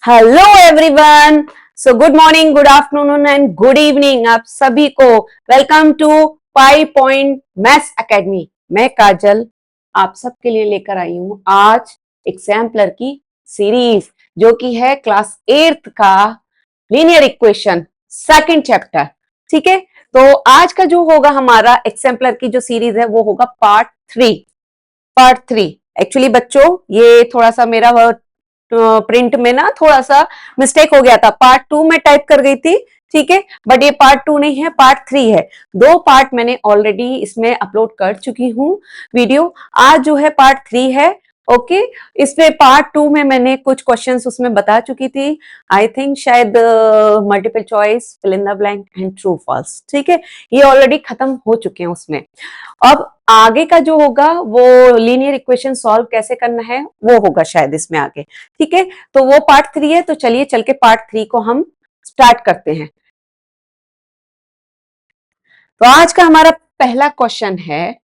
Hello everyone. So good morning, good afternoon and good evening आप सभी को। Welcome to 5 point maths academy. मैं काजल आप सबके लिए लेकर आई हूँ आज एग्जाम्पलर की सीरीज, जो कि है क्लास 8th का लीनियर इक्वेशन सेकंड चैप्टर। ठीक है, तो आज का जो होगा हमारा एग्जाम्पलर की जो सीरीज है वो होगा पार्ट थ्री। एक्चुअली बच्चों, ये थोड़ा सा मेरा प्रिंट में ना थोड़ा सा मिस्टेक हो गया था, पार्ट 2 में टाइप कर गई थी। ठीक है, बट ये पार्ट 2 नहीं है, पार्ट 3 है। 2 पार्ट मैंने ऑलरेडी इसमें अपलोड कर चुकी हूँ वीडियो। आज जो है पार्ट 3 है। ओके, इसमें पार्ट 2 में मैंने कुछ क्वेश्चंस उसमें बता चुकी थी। आई थिंक शायद multiple choice, fill in the blank and true false. ठीक है, ये ऑलरेडी खत्म हो चुके हैं उसमें। अब आगे का जो होगा वो लीनियर इक्वेशन सॉल्व कैसे करना है वो होगा शायद इसमें आगे। ठीक है, तो वो पार्ट 3 है, तो चलिए चल के पार्ट 3 को हम स्टार्ट करते हैं। तो आज का हमारा पहला क्वेश्चन है,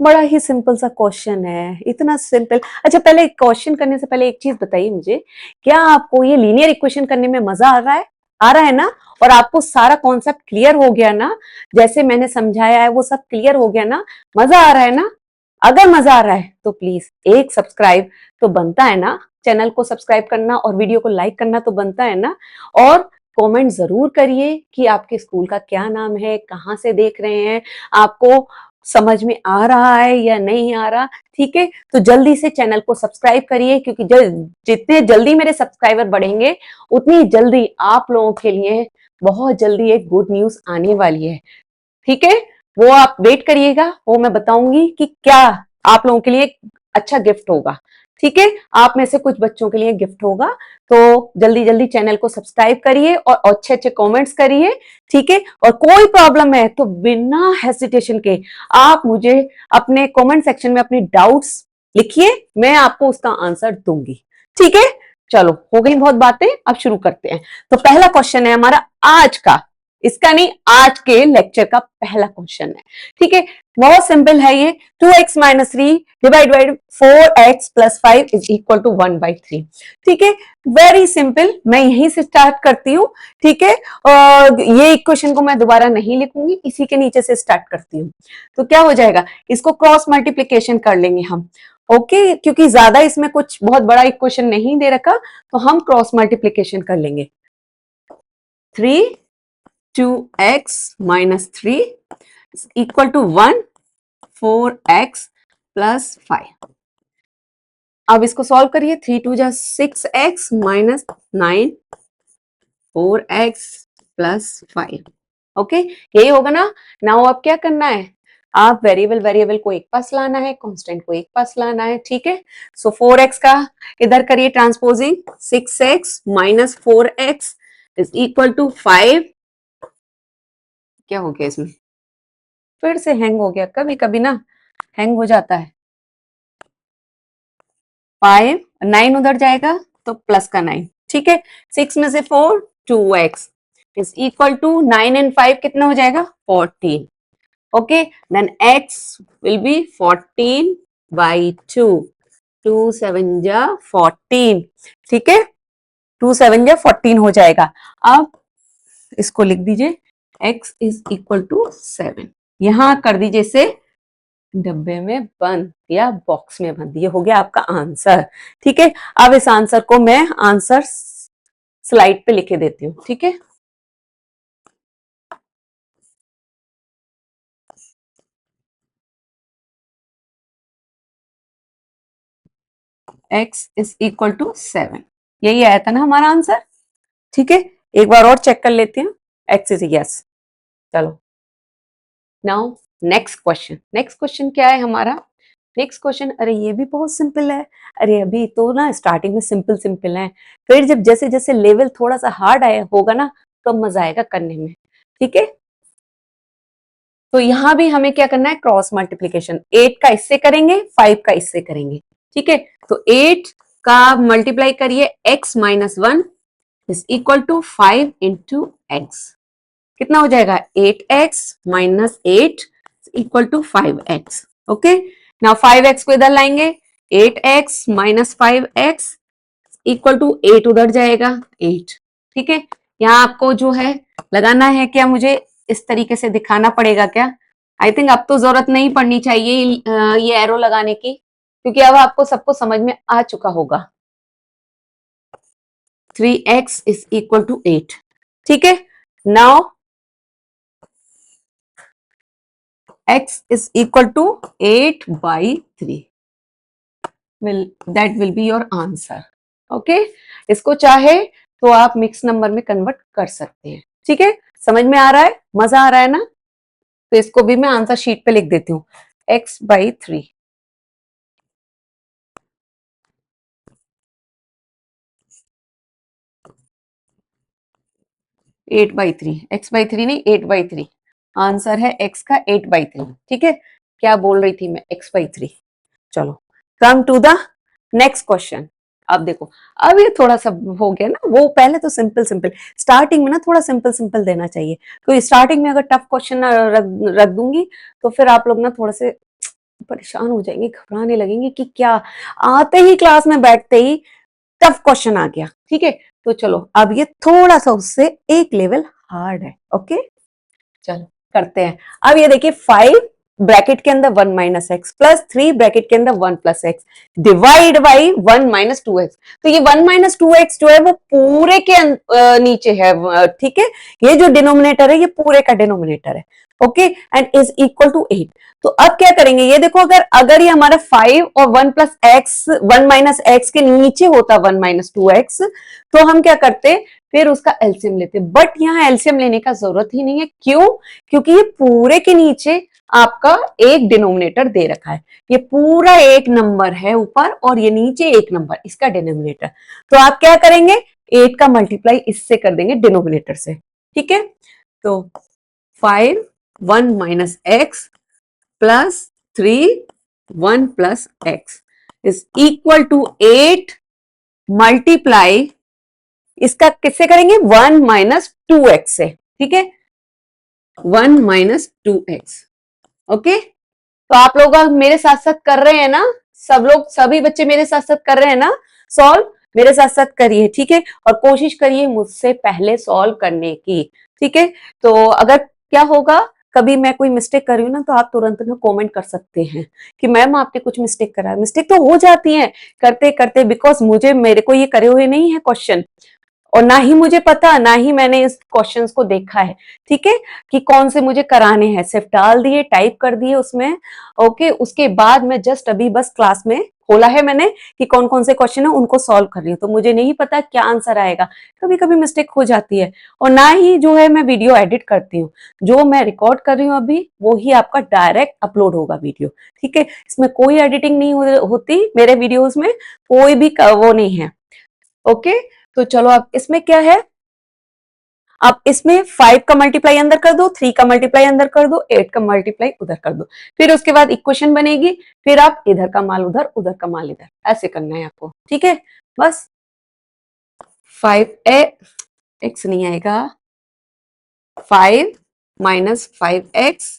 बड़ा ही सिंपल सा क्वेश्चन है, इतना सिंपल। अच्छा, पहले क्वेश्चन करने से पहले एक चीज बताइए मुझे, क्या आपको ये लीनियर इक्वेशन करने में मजा आ रहा है? आ रहा है ना? और आपको सारा कॉन्सेप्ट क्लियर हो गया ना? जैसे मैंने समझाया है वो सब क्लियर हो गया ना? मजा आ रहा है ना? अगर मजा आ रहा है तो प्लीज एक सब्सक्राइब तो बनता है ना, चैनल को सब्सक्राइब करना और वीडियो को लाइक करना तो बनता है ना। और कमेंट जरूर करिए कि आपके स्कूल का क्या नाम है, कहाँ से देख रहे हैं, आपको समझ में आ रहा है या नहीं आ रहा। ठीक है, तो जल्दी से चैनल को सब्सक्राइब करिए, क्योंकि जितने जल्दी मेरे सब्सक्राइबर बढ़ेंगे उतनी जल्दी आप लोगों के लिए बहुत जल्दी एक गुड न्यूज आने वाली है। ठीक है, वो आप वेट करिएगा, वो मैं बताऊंगी कि क्या आप लोगों के लिए अच्छा गिफ्ट होगा। ठीक है, आप में से कुछ बच्चों के लिए गिफ्ट होगा, तो जल्दी जल्दी चैनल को सब्सक्राइब करिए और अच्छे अच्छे कमेंट्स करिए। ठीक है, और कोई प्रॉब्लम है तो बिना हेसिटेशन के आप मुझे अपने कमेंट सेक्शन में अपनी डाउट्स लिखिए, मैं आपको उसका आंसर दूंगी। ठीक है, चलो हो गई बहुत बातें, अब शुरू करते हैं। तो पहला क्वेश्चन है हमारा आज का, इसका नहीं, आज के लेक्चर का पहला क्वेश्चन है। ठीक है, बहुत सिंपल है ये। 2x minus 3 divide by 4x plus 5 is equal to 1/3। ठीक है, वेरी सिंपल, मैं यहीं से स्टार्ट करती हूँ। ठीक है, और ये इक्वेशन को मैं दोबारा नहीं लिखूंगी, इसी के नीचे से स्टार्ट करती हूँ। तो क्या हो जाएगा, इसको क्रॉस मल्टीप्लीकेशन कर लेंगे हम। ओके, क्योंकि ज्यादा इसमें कुछ बहुत बड़ा इक्वेशन नहीं दे रखा, तो हम क्रॉस मल्टीप्लीकेशन कर लेंगे। 2x minus 3 is equal to 1, 4x plus 5। अब इसको सॉल्व करिए। 3 2 जा 6x minus 9, 4x plus 5। Okay, यही होगा ना। नाउ अब क्या करना है, आप वेरिएबल को एक पास लाना है, कांस्टेंट को एक पास लाना है। ठीक है, सो 4x का इधर करिए transposing, 6x minus 4x is equal to 5। क्या हो गया इसमें, फिर से हैंग हो गया, कभी कभी ना हैंग हो जाता है। 5 9 उधर जाएगा तो प्लस का 9। ठीक है, 6 में से 4 2x is equal to 9 and 5 कितना हो जाएगा 14। Okay, then x will be 14/2। 2 7 जा 14। ठीक है, 2 7 जा 14 हो जाएगा। अब इसको लिख दीजिए, x इज इक्वल टू 7। यहां कर दीजिए इसे डब्बे में बंद या बॉक्स में बंद। ये हो गया आपका आंसर। ठीक है, अब इस आंसर को मैं आंसर स्लाइड पे लिखे देती हूँ। ठीक है, x इज इक्वल टू 7, यही आया था ना हमारा आंसर। ठीक है, एक बार और चेक कर लेते हैं। x is yes. चलो, नाउ नेक्स्ट क्वेश्चन क्या है हमारा? नेक्स्ट क्वेश्चन, अरे ये भी बहुत सिंपल है। अरे अभी तो ना स्टार्टिंग में सिंपल सिंपल है, फिर जब जैसे जैसे लेवल थोड़ा सा हार्ड आया होगा ना, तो मजा आएगा करने में। ठीक है, तो यहां भी हमें क्या करना है, क्रॉस मल्टीप्लीकेशन। 8 का इससे करेंगे, 5 का इससे करेंगे। ठीक है, तो 8 का मल्टीप्लाई करिए x minus 1 is equal to 5 into x. कितना हो जाएगा, 8x minus 8 equal to 5x। Okay, now 5x को इधर लाएंगे, 8x minus 5x equal to 8 उधर जाएगा 8। ठीक है, यहाँ आपको जो है लगाना है क्या, मुझे इस तरीके से दिखाना पड़ेगा क्या? आई थिंक अब तो जरूरत नहीं पड़नी चाहिए ये एरो लगाने की, क्योंकि अब आपको सबको समझ में आ चुका होगा। 3x is equal to 8। ठीक है, now x is equal to 8/3 that will be your answer. Okay, इसको चाहे तो आप मिक्स नंबर में कन्वर्ट कर सकते हैं। ठीक है, समझ में आ रहा है, मजा आ रहा है ना? तो इसको भी मैं आंसर शीट पे लिख देती हूँ, x/3। 8/3, x/3 नहीं 8/3, आंसर है x का 8/3। ठीक है, क्या बोल रही थी मैं, x/3। चलो, come to the next question. अब देखो, अब ये थोड़ा सा हो गया ना, वो पहले तो सिंपल सिंपल, स्टार्टिंग में ना थोड़ा सिंपल सिंपल देना चाहिए, तो स्टार्टिंग में अगर टफ क्वेश्चन रख दूंगी तो फिर आप लोग ना थोड़े से परेशान हो जाएंगे, घबराने लगेंगे कि क्या, आते ही क्लास में बैठते ही टफ क्वेश्चन आ गया। ठीक है, तो चलो अब ये थोड़ा सा उससे एक लेवल हार्ड है। ओके, चलो करते हैं। अब ये देखिए, 5 ब्रैकेट के अंदर 1 माइनस एक्स प्लस 3 ब्रैकेट के अंदर 1 plus x divide by 1 minus 2x। तो ये 1 माइनस 2x जो है वो पूरे के नीचे है। ठीक है, ये जो डिनोमिनेटर है ये पूरे का डिनोमिनेटर है। Okay, and is equal to 8। तो अब क्या करेंगे, ये देखो, अगर अगर ये हमारा 5 और 1 प्लस एक्स 1 माइनस एक्स के नीचे होता 1 माइनस 2x, तो हम क्या करते, फिर उसका एलसीएम लेते। बट यहाँ एलसीएम लेने का जरूरत ही नहीं है। क्यों? क्योंकि ये पूरे के नीचे आपका एक डिनोमिनेटर दे रखा है, ये पूरा एक नंबर है ऊपर और ये नीचे एक नंबर, इसका डिनोमिनेटर। तो आप क्या करेंगे, 8 का मल्टीप्लाई इससे कर देंगे डिनोमिनेटर से। ठीक है, तो 5 1 minus x plus 3 1 plus x is equal to 8 multiply इसका किससे करेंगे, 1 माइनस 2x से। ठीक है, 1 माइनस 2x। ओके, तो आप लोग मेरे साथ साथ कर रहे हैं ना, सब लोग, सभी बच्चे मेरे साथ साथ कर रहे हैं ना सॉल्व? मेरे साथ साथ करिए। ठीक है, और कोशिश करिए मुझसे पहले सॉल्व करने की। ठीक है, तो अगर क्या होगा, कभी मैं कोई मिस्टेक कर रही हूँ ना, तो आप तुरंत ना कमेंट कर सकते हैं कि मैम आपने कुछ मिस्टेक करा है। मिस्टेक तो हो जाती है करते करते, बिकॉज मेरे को ये करे हुए नहीं है क्वेश्चन, और ना ही मुझे पता, ना ही मैंने इस क्वेश्चंस को देखा है। ठीक है, कि कौन से मुझे कराने हैं, सिर्फ डाल दिए, टाइप कर दिए उसमें। ओके, उसके बाद मैं जस्ट अभी बस क्लास में खोला है मैंने कि कौन कौन से क्वेश्चन है उनको सॉल्व कर रही हूँ, तो मुझे नहीं पता क्या आंसर आएगा, कभी कभी मिस्टेक हो जाती है। और ना ही जो है मैं वीडियो एडिट करती हूँ, जो मैं रिकॉर्ड कर रही हूँ अभी वो ही आपका डायरेक्ट अपलोड होगा वीडियो। ठीक है, इसमें कोई एडिटिंग नहीं होती मेरे वीडियोज में, कोई भी वो नहीं है। ओके, तो चलो अब इसमें क्या है, अब इसमें 5 का मल्टीप्लाई अंदर कर दो, 3 का मल्टीप्लाई अंदर कर दो, 8 का मल्टीप्लाई उधर कर दो, फिर उसके बाद इक्वेशन बनेगी, फिर आप इधर का माल उधर, उधर का माल इधर, ऐसे करना है आपको। ठीक है, बस 5x नहीं आएगा, 5 minus 5x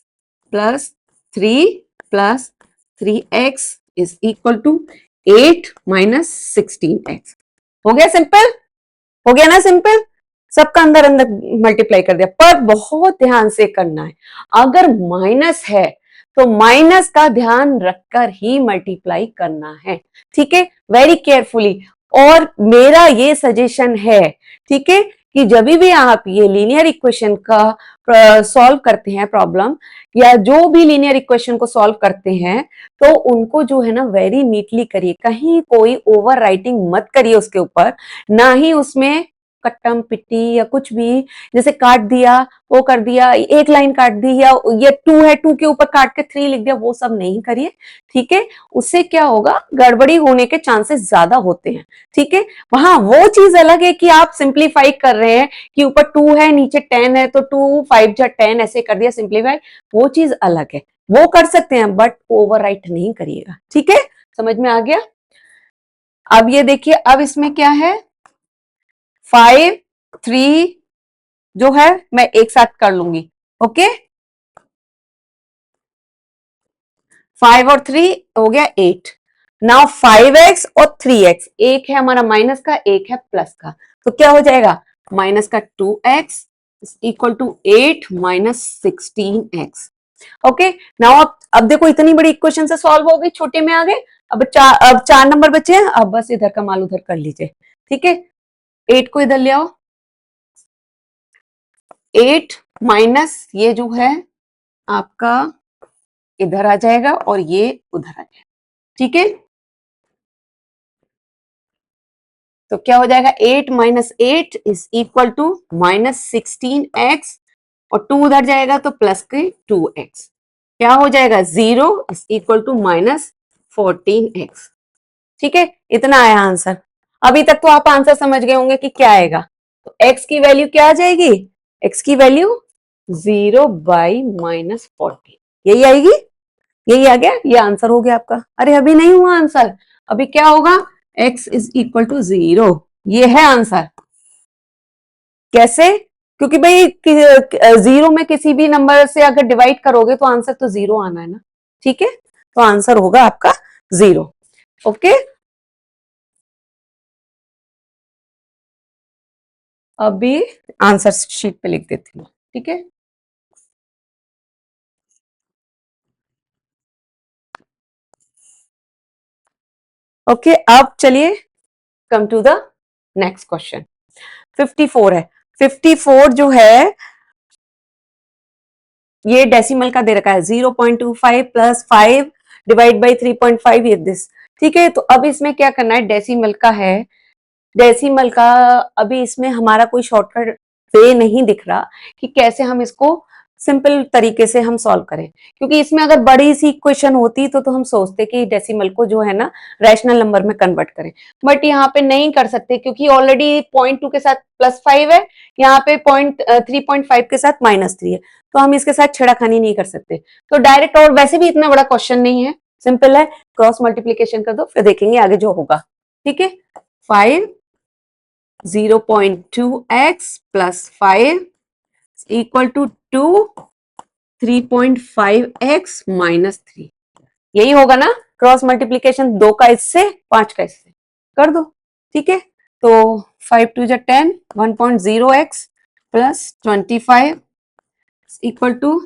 plus 3 plus 3x is equal to 8 minus 16x। हो गया सिंपल, हो गया ना सिंपल, सबका अंदर अंदर मल्टीप्लाई कर दिया। पर बहुत ध्यान से करना है, अगर माइनस है तो माइनस का ध्यान रखकर ही मल्टीप्लाई करना है। ठीक है, वेरी केयरफुली। और मेरा ये सजेशन है, ठीक है, कि जब भी आप ये लीनियर इक्वेशन का सॉल्व करते हैं प्रॉब्लम, या जो भी लीनियर इक्वेशन को सॉल्व करते हैं, तो उनको जो है ना वेरी नीटली करिए, कहीं कोई ओवर राइटिंग मत करिए उसके ऊपर, ना ही उसमें कट्टम पिट्टी या कुछ भी, जैसे काट दिया, वो कर दिया, एक लाइन काट दी, या ये 2 है 2 के ऊपर काट के 3 लिख दिया, वो सब नहीं करिए। ठीक है, उससे क्या होगा, गड़बड़ी होने के चांसेस ज्यादा होते हैं। ठीक है, वहां वो चीज अलग है कि आप सिंप्लीफाई कर रहे हैं कि ऊपर 2 है नीचे 10 है, तो 2 5 जा 10 ऐसे कर दिया सिंप्लीफाई, वो चीज अलग है, वो कर सकते हैं, बट ओवरराइट नहीं करिएगा। ठीक है, समझ में आ गया? अब ये देखिए, अब इसमें क्या है, 5 3 जो है मैं एक साथ कर लूंगी। ओके, 5 और 3 हो गया 8, नाउ 5x और 3x, एक है हमारा माइनस का, एक है प्लस का, तो क्या हो जाएगा, माइनस का 2x equal to 8 minus 16x। Okay, now अब देखो इतनी बड़ी इक्वेशन से सॉल्व हो गई, छोटे में आ गए। अब चार नंबर बचे हैं, अब बस इधर का मान उधर कर लीजिए, ठीक है। 8 को इधर ले आओ, 8 माइनस ये जो है आपका इधर आ जाएगा और ये उधर आ जाएगा, ठीक है। तो क्या हो जाएगा, 8 minus 8 is equal to minus 16x, और 2 उधर जाएगा तो प्लस के 2x, क्या हो जाएगा, 0 is equal to minus 14x, ठीक है। इतना आया आंसर। अभी तक तो आप आंसर समझ गए होंगे कि क्या आएगा। तो x की वैल्यू क्या आ जाएगी, x की वैल्यू 0 बाई माइनस 14, यही आएगी। यही आ गया, ये आंसर हो गया आपका। अरे अभी नहीं हुआ आंसर, अभी क्या होगा, x इज इक्वल टू 0, ये है आंसर। कैसे, क्योंकि भाई 0 में किसी भी नंबर से अगर डिवाइड करोगे तो आंसर तो 0 आना है ना, ठीक है। तो आंसर होगा आपका 0। ओके, अभी आंसर शीट पे लिख देती हूँ, ठीक है। ओके, अब चलिए come to the next question. 54 है। 54 जो है ये डेसिमल का दे रखा है, 0.25 प्लस 5 डिवाइड बाई 3.5 ये दिस, ठीक है। तो अब इसमें क्या करना है, डेसिमल का है, डेसिमल का अभी इसमें हमारा कोई शॉर्टकट वे नहीं दिख रहा कि कैसे हम इसको सिंपल तरीके से हम सॉल्व करें, क्योंकि इसमें अगर बड़ी सी इक्वेशन होती तो हम सोचते कि डेसिमल को जो है ना रैशनल नंबर में कन्वर्ट करें, बट यहाँ पे नहीं कर सकते क्योंकि ऑलरेडी 0.2 के साथ +5 है, यहाँ पे 3.5 के साथ -3 है, तो हम इसके साथ छेड़ाखानी नहीं कर सकते। तो डायरेक्ट, और वैसे भी इतना बड़ा क्वेश्चन नहीं है, सिंपल है, क्रॉस मल्टीप्लीकेशन कर दो, फिर देखेंगे आगे जो होगा, ठीक है। 5 0.2x plus 5 equal to 2 3.5x minus 3, यही होगा ना क्रॉस मल्टीप्लीकेशन, 2 का इससे 5 का इससे कर दो, ठीक है। तो 5 2 जा 10, 1.0x plus 25 equal to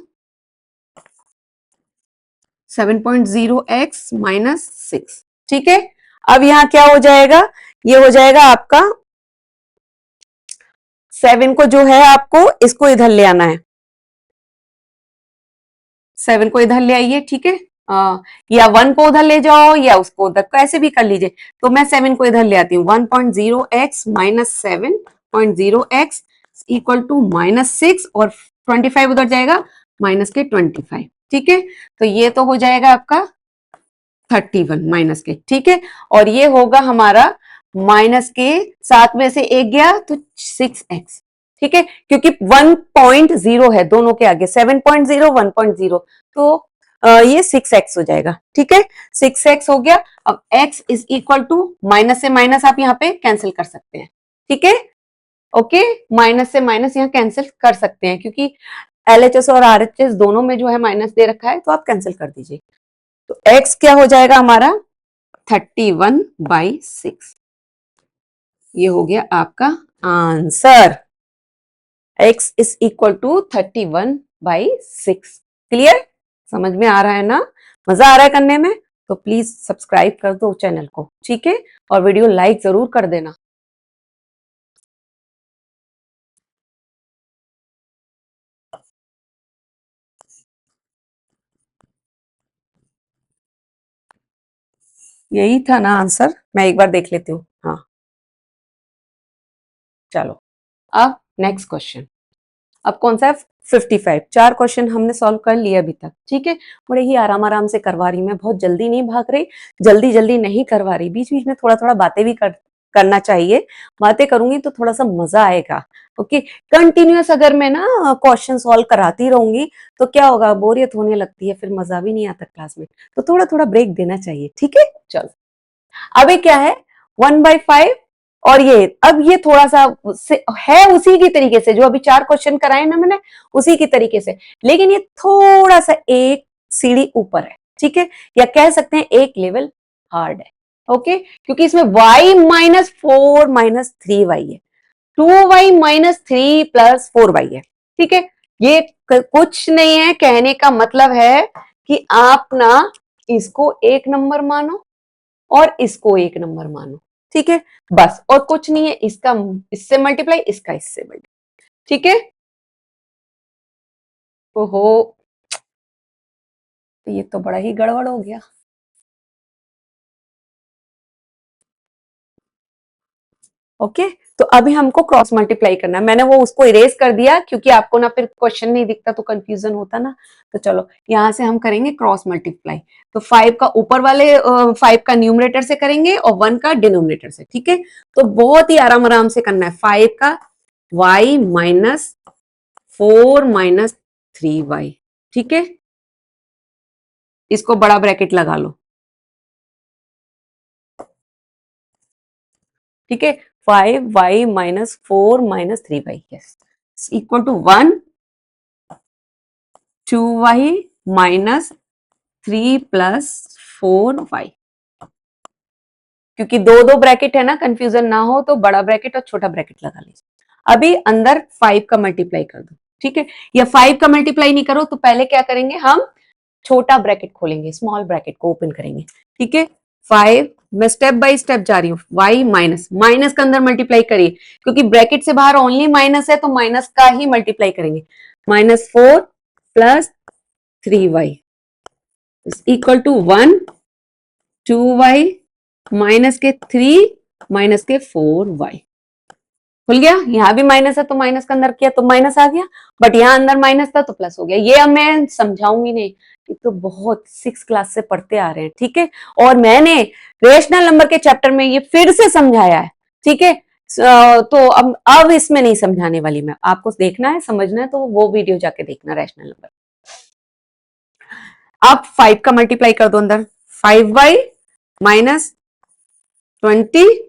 7.0x minus 6, ठीक है। अब यहाँ क्या हो जाएगा, ये हो जाएगा आपका 7 को जो है आपको इसको इधर ले आना है, 7 को इधर ले आइए, ठीक है। या 1 को उधर ले जाओ या उसको उधर, कैसे भी कर लीजिए। तो मैं 7 को इधर ले आती हूँ, 1.0x minus 7.0x equal to -6, और 25 उधर जाएगा माइनस के 25, ठीक है। तो ये तो हो जाएगा आपका 31 माइनस के, ठीक है। और ये होगा हमारा माइनस के 7 में से 1 गया तो 6x, ठीक है, क्योंकि 1.0 है दोनों के आगे, 7.0 1.0, तो ये 6x हो जाएगा, ठीक है। 6x हो गया। अब x is equal to, minus से माइनस आप यहाँ पे कैंसिल कर सकते हैं, ठीक है। ओके, माइनस से माइनस यहाँ कैंसिल कर सकते हैं क्योंकि LHS और RHS दोनों में जो है माइनस दे रखा है, तो आप कैंसिल कर दीजिए। तो x क्या हो जाएगा हमारा 31/6, ये हो गया आपका answer. x is equal to 31/6। Clear, समझ में आ रहा है ना, मजा आ रहा है करने में, तो प्लीज सब्सक्राइब कर दो चैनल को, ठीक है, और वीडियो लाइक जरूर कर देना। यही था ना आंसर, मैं एक बार देख लेती हूँ। हाँ, चलो अब नेक्स्ट क्वेश्चन। अब कौन सा है, 55। 4 क्वेश्चन हमने सॉल्व कर लिए अभी तक, ठीक है। बड़े ही आराम आराम से करवा रही, मैं बहुत जल्दी नहीं भाग रही, जल्दी जल्दी नहीं करवा रही, बीच बीच में थोड़ा थोड़ा बातें भी करना चाहिए, बातें करूंगी तो थोड़ा सा मजा आएगा। ओके, कंटिन्यूअस अगर मैं ना क्वेश्चन सॉल्व कराती रहूंगी तो क्या होगा, बोरियत होने लगती है, फिर मजा भी नहीं आता क्लास में, तो थोड़ा थोड़ा ब्रेक देना चाहिए, ठीक है। चलो, अभी क्या है, 1/5, और ये अब ये थोड़ा सा है उसी की तरीके से जो अभी 4 क्वेश्चन कराए ना मैंने, उसी की तरीके से, लेकिन ये थोड़ा सा एक सीढ़ी ऊपर है, ठीक है, या कह सकते हैं एक लेवल हार्ड है। ओके, क्योंकि इसमें y माइनस 4 माइनस 3y है, 2y माइनस 3 प्लस 4y है। ठीक है, ये कुछ नहीं है, कहने का मतलब है कि आप ना इसको एक नंबर मानो और इसको एक नंबर मानो। ठीक है, बस और कुछ नहीं है, इसका इससे मल्टीप्लाई, इसका इससे मल्टीप्लाई। ठीक है, ओहो, ये तो बड़ा ही गड़बड़ हो गया। ओके, तो अभी हमको क्रॉस मल्टीप्लाई करना है। मैंने वो उसको इरेज कर दिया क्योंकि आपको ना फिर क्वेश्चन नहीं दिखता तो कंफ्यूजन होता ना। तो चलो यहां से हम करेंगे क्रॉस मल्टीप्लाई। तो 5 का ऊपर वाले 5 का न्यूमरेटर से करेंगे और 1 का डिनोमिनेटर से। ठीक है, तो बहुत ही आराम आराम से करना है। 5 का y माइनस 4 माइनस 3y। ठीक है, इसको बड़ा ब्रैकेट लगा लो। ठीक है, 5y minus 4 minus 3y, yes, equal to 1, 2y minus 3 plus 4y। क्योंकि दो दो ब्रैकेट है ना, कंफ्यूजन ना हो तो बड़ा ब्रैकेट और छोटा ब्रैकेट लगा लीजिए। अभी अंदर 5 का मल्टीप्लाई कर दो। ठीक है, या 5 का मल्टीप्लाई नहीं करो तो पहले क्या करेंगे, हम छोटा ब्रैकेट खोलेंगे, स्मॉल ब्रैकेट को ओपन करेंगे। ठीक है, 5, मैं स्टेप बाय स्टेप जा रही हूँ। y माइनस, माइनस के अंदर मल्टीप्लाई करिए, क्योंकि ब्रैकेट से बाहर ओनली माइनस है तो माइनस का ही मल्टीप्लाई करेंगे। Minus 4 plus 3y equal to 1, 2y minus के 3 माइनस के 4y। खुल गया, यहां भी माइनस है तो माइनस का अंदर किया तो माइनस आ गया, बट यहां अंदर माइनस था तो प्लस हो गया। ये अब मैं समझाऊंगी नहीं, ये तो बहुत 6 क्लास से पढ़ते आ रहे हैं। ठीक है, और मैंने रेशनल नंबर के चैप्टर में ये फिर से समझाया है। ठीक है, तो अब इसमें नहीं समझाने वाली मैं, आपको देखना है समझना है तो वो वीडियो जाके देखना रैशनल नंबर। आप 5 का मल्टीप्लाई कर दो अंदर, 5y माइनस 20,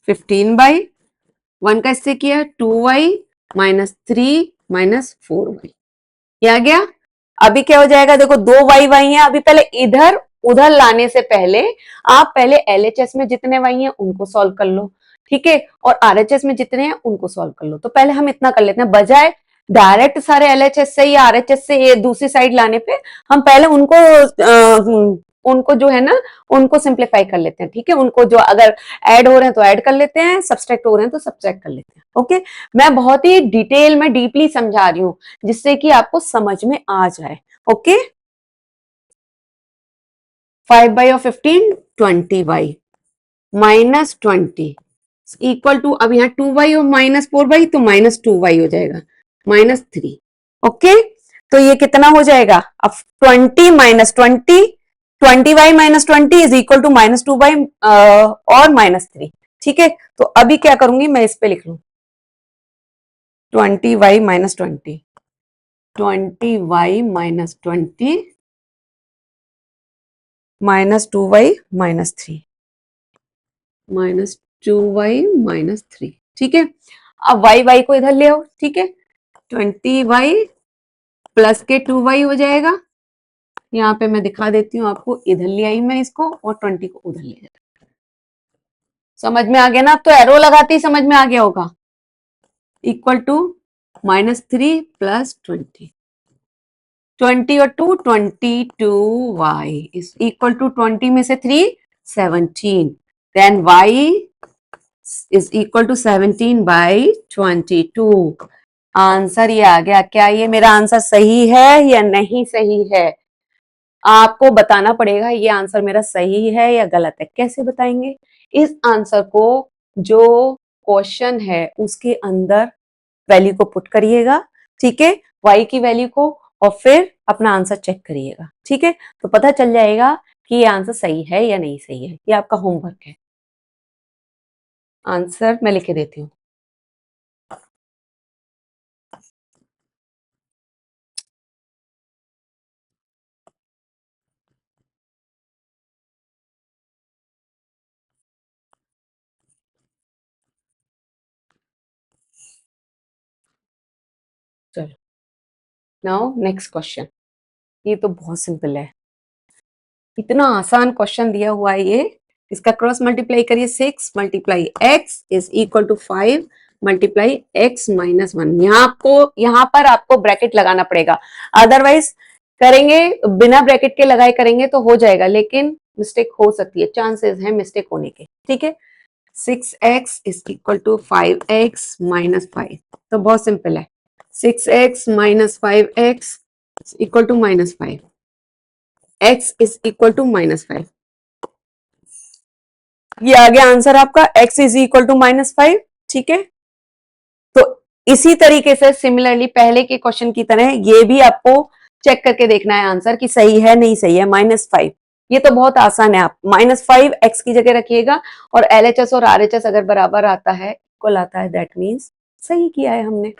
15y, 1 का इससे किया 2y माइनस 3 माइनस 4y, ये आ गया। अभी क्या हो जाएगा, देखो दो वाई वाई है, अभी पहले इधर उधर लाने से पहले आप पहले एलएचएस में जितने वाई हैं उनको सॉल्व कर लो। ठीक है, और आरएचएस में जितने हैं उनको सॉल्व कर लो। तो पहले हम इतना कर लेते हैं, बजाय डायरेक्ट सारे एलएचएस से या आरएचएस से ये दूसरी साइड लाने पे, हम पहले उनको जो है ना उनको सिंप्लीफाई कर लेते हैं। ठीक है, उनको जो अगर ऐड हो रहे हैं तो ऐड कर लेते हैं, सब्सट्रैक्ट हो रहे हैं तो सब्सट्रैक्ट कर लेते हैं। ओके, मैं बहुत ही डिटेल में डीपली समझा रही हूँ जिससे कि आपको समझ में आ जाए। Okay, 5/15 20y minus 20 equal to, अब यहाँ 2y और माइनस 4y तो माइनस 2y हो जाएगा, माइनस 3। ओके, तो ये कितना हो जाएगा अब, 20 minus 20, 20y minus 20 is equal to minus 2y और माइनस 3। ठीक है, तो अभी क्या करूंगी मैं, इस पे लिख लू 20y minus 20, 20y minus 20 minus 2y minus 3, minus 2y minus 3। ठीक है, अब y को इधर ले आओ। ठीक है, 20y प्लस के 2y हो जाएगा। यहाँ पे मैं दिखा देती हूँ आपको, इधर ले आई मैं इसको और 20 को उधर ले जाता। समझ में आ गया ना, अब तो एरो लगाते ही समझ में आ गया होगा। इक्वल टू -3 प्लस 20, 20 और 2 22y इज इक्वल टू 20 में से 3 17, then y is equal to 17/22। Answer ये आ गया। क्या ये मेरा आंसर सही है या नहीं सही है, आपको बताना पड़ेगा ये आंसर मेरा सही है या गलत है। कैसे बताएंगे, इस आंसर को जो क्वेश्चन है उसके अंदर वैल्यू को पुट करिएगा। ठीक है, y की वैल्यू को, और फिर अपना आंसर चेक करिएगा। ठीक है, तो पता चल जाएगा कि ये आंसर सही है या नहीं सही है। ये आपका होमवर्क है। आंसर मैं लिख के देती हूँ। चलो, नाउ नेक्स्ट क्वेश्चन। ये तो बहुत सिंपल है। इतना आसान क्वेश्चन दिया हुआ है ये, इसका क्रॉस मल्टीप्लाई करिए, 6 multiply x is equal to 5 multiply x minus 1। यहाँ पर आपको ब्रैकेट लगाना पड़ेगा, अदरवाइज करेंगे बिना ब्रैकेट के लगाए करेंगे तो हो जाएगा, लेकिन मिस्टेक हो सकती है, चांसेस है मिस्टेक होने के, ठीक है। 6x is equal to 5x minus 5, तो बहुत सिंपल है, 6x minus 5x equal to minus 5, x is equal to minus 5। ये आ गया आंसर आपका, x is equal to minus 5, ठीक है। तो इसी तरीके से सिमिलरली पहले के क्वेश्चन की तरह ये भी आपको चेक करके देखना है आंसर कि सही है नहीं सही है। -5, ये तो बहुत आसान है, आप -5 x की जगह रखिएगा और LHS और RHS अगर बराबर आता है, इक्वल आता है, दैट मीन्स सही किया है हमने।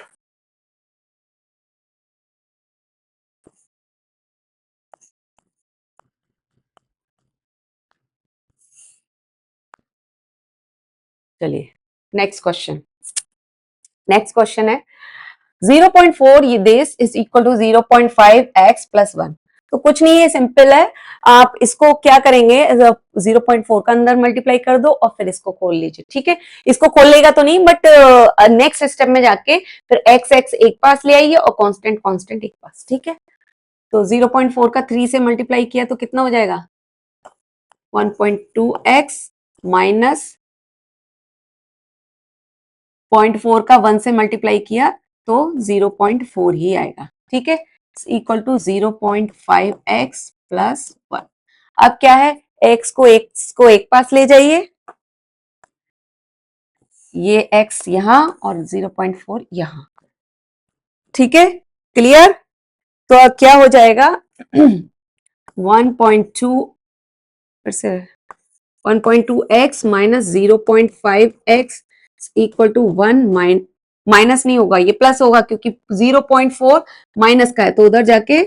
चलिए नेक्स्ट क्वेश्चन है 0.4 ये this is equal to 0.5x plus 1। तो कुछ नहीं है, सिंपल है, आप इसको क्या करेंगे, 0.4 का अंदर मल्टीप्लाई कर दो और फिर इसको खोल लीजिए, ठीक है। इसको खोल लेगा तो नहीं, बट नेक्स्ट स्टेप में जाके फिर x x एक पास ले आइए और कांस्टेंट कांस्टेंट एक पास, ठीक है। तो 0.4 का 3 से मल्टीप्लाई किया तो कितना हो जाएगा, 1.2x माइनस 0.4 का 1 से मल्टीप्लाई किया तो 0.4 ही आएगा, ठीक है। Equal to 0.5x plus 1। अब क्या है, x को एक पास ले जाइए, ये x यहां और 0.4 यहां, ठीक है, क्लियर। तो अब क्या हो जाएगा 1.2 फिर से 1.2x minus 0.5x equal to 1 minus नहीं होगा, ये प्लस होगा क्योंकि 0.4 माइनस का है तो उधर जाके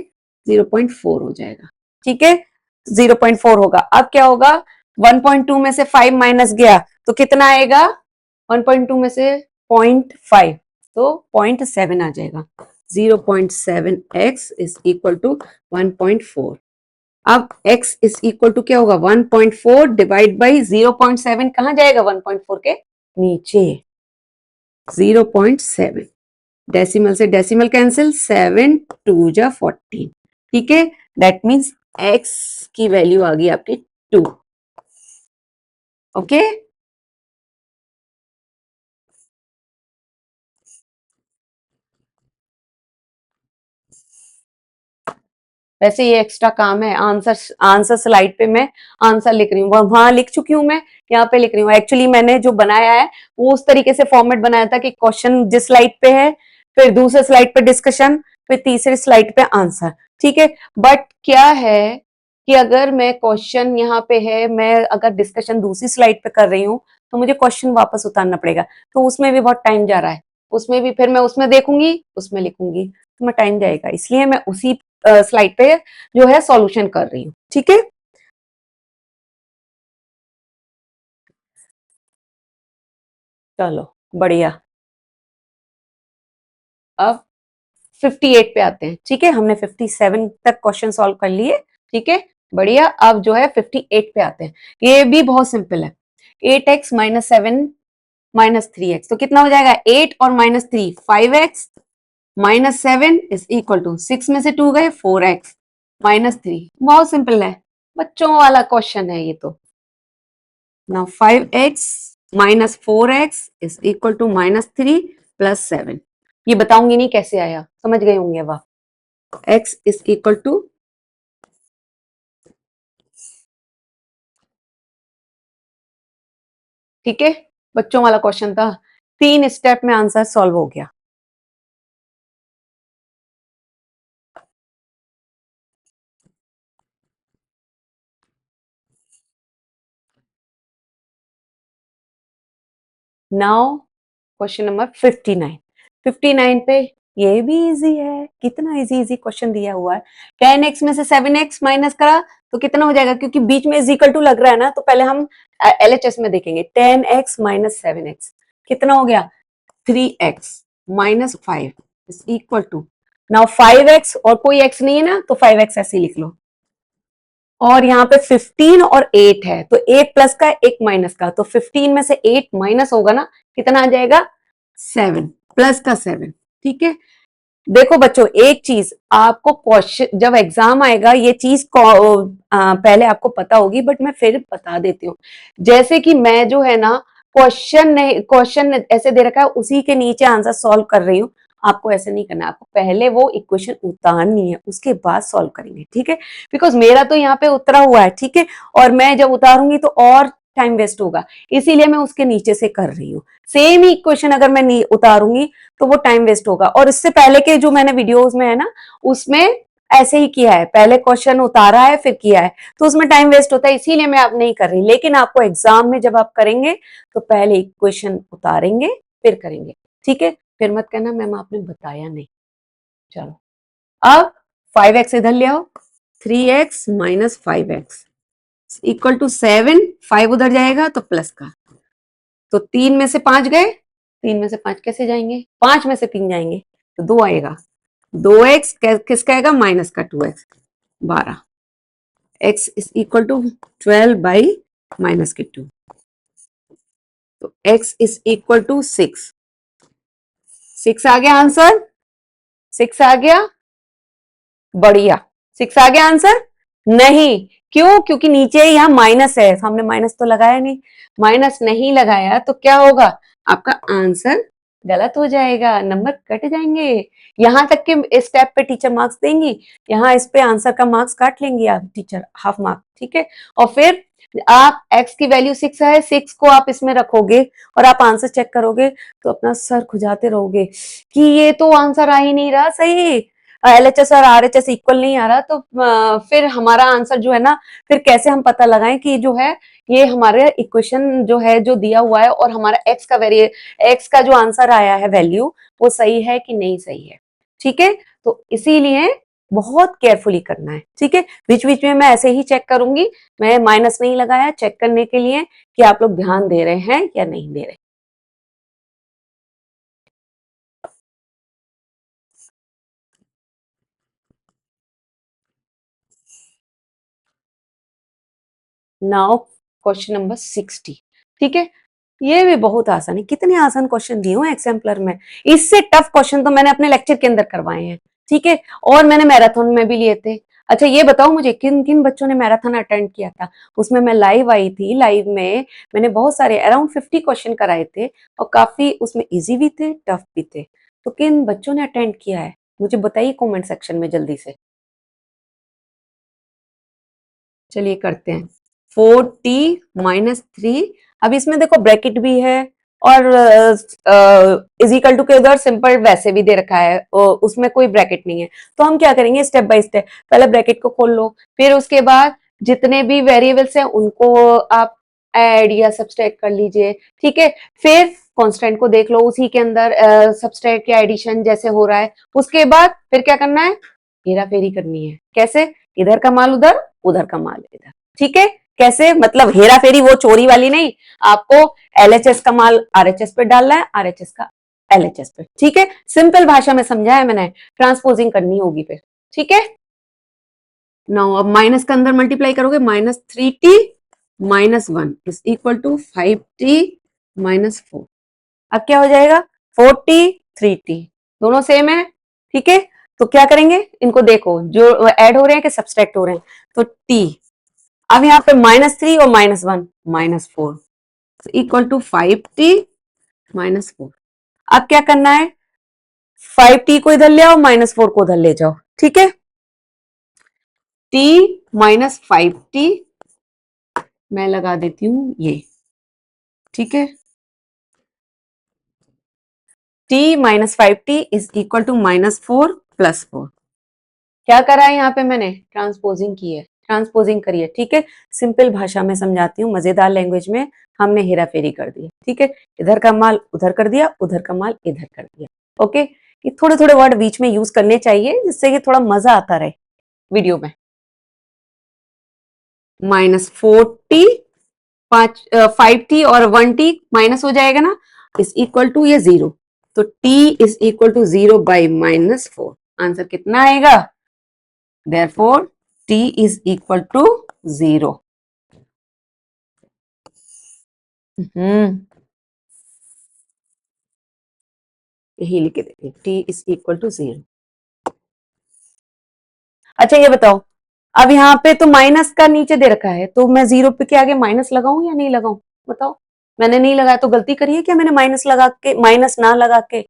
0.4 हो जाएगा, ठीक है। 0.4 होगा, अब क्या होगा, 1.2 में से 5 माइनस गया तो कितना आएगा, 1.2 में से 0.5 तो 0.7 आ जाएगा। 0.7x is equal to 1.4। अब x इज इक्वल टू क्या होगा, 1.4 डिवाइड बाई 0.7 कहां जाएगा, 1.4 के नीचे, 0.7 डेसिमल से डेसिमल कैंसिल, 7 2 जा 14, ठीक है। दैट मीन्स x की वैल्यू आ गई आपकी 2, ओके। वैसे ये एक्स्ट्रा काम है, आंसर स्लाइड पे मैं आंसर लिख रही हूँ, वहां लिख चुकी हूँ मैं, यहाँ पे लिख रही हूँ। एक्चुअली मैंने जो बनाया है वो उस तरीके से फॉर्मेट बनाया था कि क्वेश्चन जिस स्लाइड पे है, फिर दूसरे स्लाइड पे डिस्कशन, फिर तीसरे स्लाइड पे आंसर, ठीक है। बट क्या है कि अगर मैं क्वेश्चन यहाँ पे है, मैं अगर डिस्कशन दूसरी स्लाइड पे कर रही हूँ तो मुझे क्वेश्चन वापस उतारना पड़ेगा, तो उसमें भी बहुत टाइम जा रहा है, उसमें भी फिर मैं उसमें देखूंगी उसमें लिखूंगी तो मैं टाइम जाएगा, इसलिए मैं उसी स्लाइड पे जो है सॉल्यूशन कर रही हूँ, ठीक है। चलो बढ़िया, अब 58 पे आते हैं, ठीक है। हमने 57 तक क्वेश्चन सॉल्व कर लिए, ठीक है, बढ़िया। अब जो है 58 पे आते हैं, ये भी बहुत सिंपल है। 8x माइनस 7 माइनस 3x तो कितना हो जाएगा, 8 और minus 3 5x minus 7 is equal to 6 में से 2 गए 4x माइनस 3, बहुत सिंपल है, बच्चों वाला क्वेश्चन है ये तो। Now 5x minus 4x is equal to minus 3 plus 7। ये बताऊंगी नहीं कैसे आया, समझ गए होंगे अब आप। x is equal to, ठीक है, बच्चों वाला क्वेश्चन था, 3 स्टेप में आंसर सॉल्व हो गया। Now question number 59। 59 पे ये भी इजी है, कितना इजी इजी क्वेश्चन दिया हुआ है। 10x में से 7x माइनस करा तो कितना हो जाएगा, क्योंकि बीच में इज इक्वल टू लग रहा है ना, तो पहले हम LHS में देखेंगे। 10x माइनस 7x कितना हो गया, 3x minus 5 is equal to, now 5x और कोई x नहीं है ना तो 5x ऐसे लिख लो, और यहाँ पे 15 और 8 है, तो एक प्लस का एक माइनस का, तो 15 में से 8 माइनस होगा ना, कितना आ जाएगा 7 प्लस का 7। ठीक है, देखो बच्चों एक चीज आपको क्वेश्चन जब एग्जाम आएगा ये चीज पहले आपको पता होगी, बट मैं फिर बता देती हूँ। जैसे कि मैं जो है ना क्वेश्चन ऐसे दे रखा है उसी के नीचे आंसर सॉल्व कर रही हूँ, आपको ऐसे नहीं करना, आपको पहले वो इक्वेशन उतारनी है उसके बाद सॉल्व करेंगे। ठीक है, बिकॉज मेरा तो यहाँ पे उतरा हुआ है। ठीक है, और मैं जब उतारूंगी तो और टाइम वेस्ट होगा, इसीलिए मैं उसके नीचे से कर रही हूँ। सेम ही इक्वेशन अगर मैं उतारूंगी तो वो टाइम वेस्ट होगा। और इससे पहले के जो मैंने वीडियोस में है ना उसमें ऐसे ही किया है, पहले क्वेश्चन उतारा है फिर किया है, तो उसमें टाइम वेस्ट होता है, इसीलिए मैं अब नहीं कर रही। लेकिन आपको एग्जाम में जब आप करेंगे तो पहले इक्वेशन उतारेंगे फिर करेंगे। ठीक है, फिर मत कहना मैम आपने बताया नहीं। चलो अब 5x इधर ले आओ, 3x minus 5x equal to 7, 5 उधर जाएगा तो प्लस का, तो 3 में से 5 गए, 3 में से 5 कैसे जाएंगे, 5 में से 3 जाएंगे तो 2 आएगा, 2x किसका आएगा माइनस का 2x 12, x is equal to 12 by minus के 2, तो x इज इक्वल टू 6। 6 आ गया आंसर, 6 आ गया, बढ़िया। 6 आ गया आंसर, नहीं क्यों, क्योंकि नीचे यहाँ माइनस है, हमने माइनस तो लगाया नहीं, माइनस नहीं लगाया तो क्या होगा, आपका आंसर गलत हो जाएगा, नंबर कट जाएंगे। यहां तक के स्टेप पे टीचर मार्क्स देंगी, यहाँ इस पे आंसर का मार्क्स काट लेंगी आप टीचर, हाफ मार्क। ठीक है, और फिर आप x की वैल्यू 6 है, 6 को आप इसमें रखोगे और आप आंसर चेक करोगे तो अपना सर खुजाते रहोगे कि ये तो आंसर आ ही नहीं रहा सही, LHS और RHS इक्वल नहीं आ रहा, तो फिर हमारा आंसर जो है ना, फिर कैसे हम पता लगाएं कि जो है ये हमारे इक्वेशन जो है जो दिया हुआ है और हमारा एक्स का जो आंसर आया है वैल्यू वो सही है कि नहीं सही है। ठीक है, तो इसीलिए बहुत केयरफुली करना है। ठीक है, बीच बीच में मैं ऐसे ही चेक करूंगी, मैं माइनस नहीं लगाया चेक करने के लिए कि आप लोग ध्यान दे रहे हैं या नहीं दे रहे। Now question number 60। ठीक है, ये भी बहुत आसान है, कितने आसान क्वेश्चन दिए हुए एग्जाम्पलर में, इससे टफ क्वेश्चन तो मैंने अपने लेक्चर के अंदर करवाए हैं। ठीक है, और मैंने मैराथन में भी लिए थे। अच्छा ये बताओ मुझे किन किन बच्चों ने मैराथन अटेंड किया था, उसमें मैं लाइव आई थी, लाइव में मैंने बहुत सारे अराउंड 50 क्वेश्चन कराए थे और काफी उसमें इजी भी थे टफ भी थे, तो किन बच्चों ने अटेंड किया है मुझे बताइए कमेंट सेक्शन में जल्दी से। चलिए करते हैं, 4t-3, अब इसमें देखो ब्रैकेट भी है और इज इक्वल टू के उधर सिंपल वैसे भी दे रखा है, उसमें कोई ब्रैकेट नहीं है, तो हम क्या करेंगे स्टेप बाय स्टेप, पहले ब्रैकेट को खोल लो, फिर उसके बाद जितने भी वेरिएबल्स हैं उनको आप ऐड या सब्सट्रैक्ट कर लीजिए। ठीक है, फिर कांस्टेंट को देख लो उसी के अंदर सब्सट्रैक्ट या एडिशन जैसे हो रहा है, उसके बाद फिर क्या करना है, हेरा फेरी करनी है। कैसे, इधर का माल उधर, उधर का माल इधर। ठीक है, कैसे मतलब हेरा फेरी वो चोरी वाली नहीं, आपको LHS का माल RHS पे डालना है, RHS का LHS पे। ठीक है, सिंपल भाषा में समझाया मैंने, ट्रांसपोजिंग करनी होगी फिर। ठीक है, नाउ अब माइनस का अंदर मल्टीप्लाई करोगे, -3t-1 is equal to 5t-4, अब क्या हो जाएगा 4t 3t, दोनों सेम है। ठीक है, तो क्या करेंगे इनको देखो जो ऐड हो रहे हैं कि सब्सट्रैक्ट हो रहे हैं, तो t, अब यहाँ पे -3 और -1 -4 इक्वल टू 5t-4, अब क्या करना है 5t को इधर ले आओ, -4 को उधर ले जाओ। ठीक है, t -5t मैं लगा देती हूं ये। ठीक है, t -5t is equal to -4 + 4, क्या करा है यहाँ पे मैंने ट्रांसपोजिंग की है, ट्रांसपोजिंग करी है। ठीक है, सिंपल भाषा में समझाती हूँ, मजेदार लैंग्वेज में, हमने हेरा फेरी कर दी। ठीक है, इधर का माल उधर कर दिया, उधर का माल इधर कर दिया। ओके, ये थोड़े थोड़े वर्ड बीच में यूज करने चाहिए जिससे कि थोड़ा मजा आता रहे वीडियो में। -4t, 5t और 1t माइनस हो जाएगा ना, इज इक्वल टू ये 0, तो t is equal to 0 by -4, answer कितना आएगा, Therefore, t is equal to 0। यही लिख के देते t इज इक्वल टू 0। अच्छा ये बताओ, अब यहाँ पे तो माइनस का नीचे दे रखा है, तो मैं 0 पे के आगे माइनस लगाऊं या नहीं लगाऊं? बताओ। मैंने नहीं लगाया तो गलती करी है क्या मैंने माइनस लगा के, माइनस ना लगा के?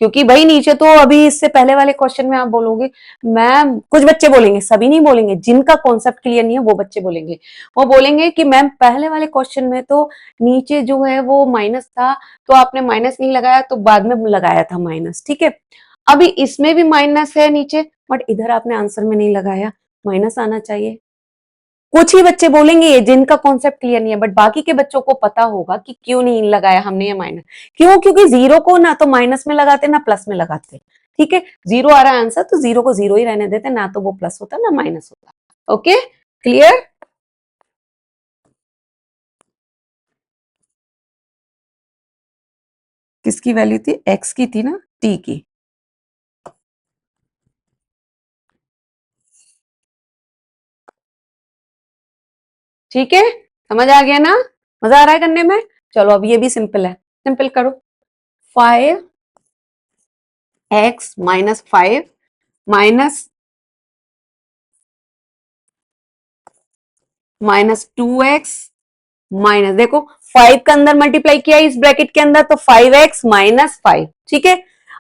क्योंकि भाई नीचे तो अभी इससे पहले वाले क्वेश्चन में आप बोलोगे, मैम कुछ बच्चे बोलेंगे, सभी नहीं बोलेंगे, जिनका कॉन्सेप्ट क्लियर नहीं है वो बच्चे बोलेंगे। वो बोलेंगे कि मैम पहले वाले क्वेश्चन में तो नीचे जो है वो माइनस था, तो आपने माइनस नहीं लगाया, तो बाद में लगाया था माइनस, ठीक है। अभी इसमें भी माइनस है नीचे, बट इधर आपने आंसर में नहीं लगाया, माइनस आना चाहिए। कुछ ही बच्चे बोलेंगे ये जिनका कॉन्सेप्ट क्लियर नहीं है, बट बाकी के बच्चों को पता होगा कि क्यों नहीं लगाया हमने ये माइनस। क्यों? क्योंकि जीरो को ना तो माइनस में लगाते ना प्लस में लगाते। ठीक है, जीरो आ रहा है आंसर, तो जीरो को जीरो ही रहने देते, ना तो वो प्लस होता ना माइनस होता। Okay, clear? किसकी वैल्यू थी? एक्स की थी ना, टी की। ठीक है, समझ आ गया ना? मजा आ रहा है करने में? चलो अब ये भी सिंपल है, सिंपल करो। 5x minus 5 minus 2x minus, देखो 5 का अंदर मल्टीप्लाई किया इस ब्रैकेट के अंदर, तो 5x माइनस 5। ठीक है,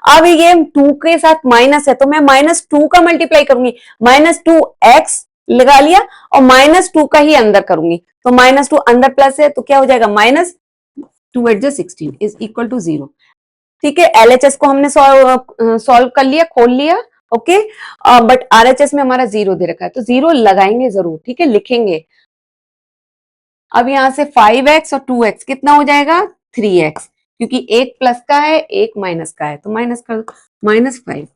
अब ये 2 के साथ माइनस है, तो मैं -2 का मल्टीप्लाई करूंगी, -2x लगा लिया, और -2 का ही अंदर करूंगी, तो -2 अंदर प्लस है, तो क्या हो जाएगा? -2 8 16 इज इक्वल टू 0। ठीक है, एलएचएस को हमने सॉल्व कर लिया, खोल लिया। ओके, बट आरएचएस में हमारा 0 दे रखा है, तो 0 लगाएंगे जरूर, ठीक है, लिखेंगे। अब यहां से 5x और 2x कितना हो जाएगा? 3x, क्योंकि एक प्लस का है एक माइनस का है, तो माइनस कर दो, -5।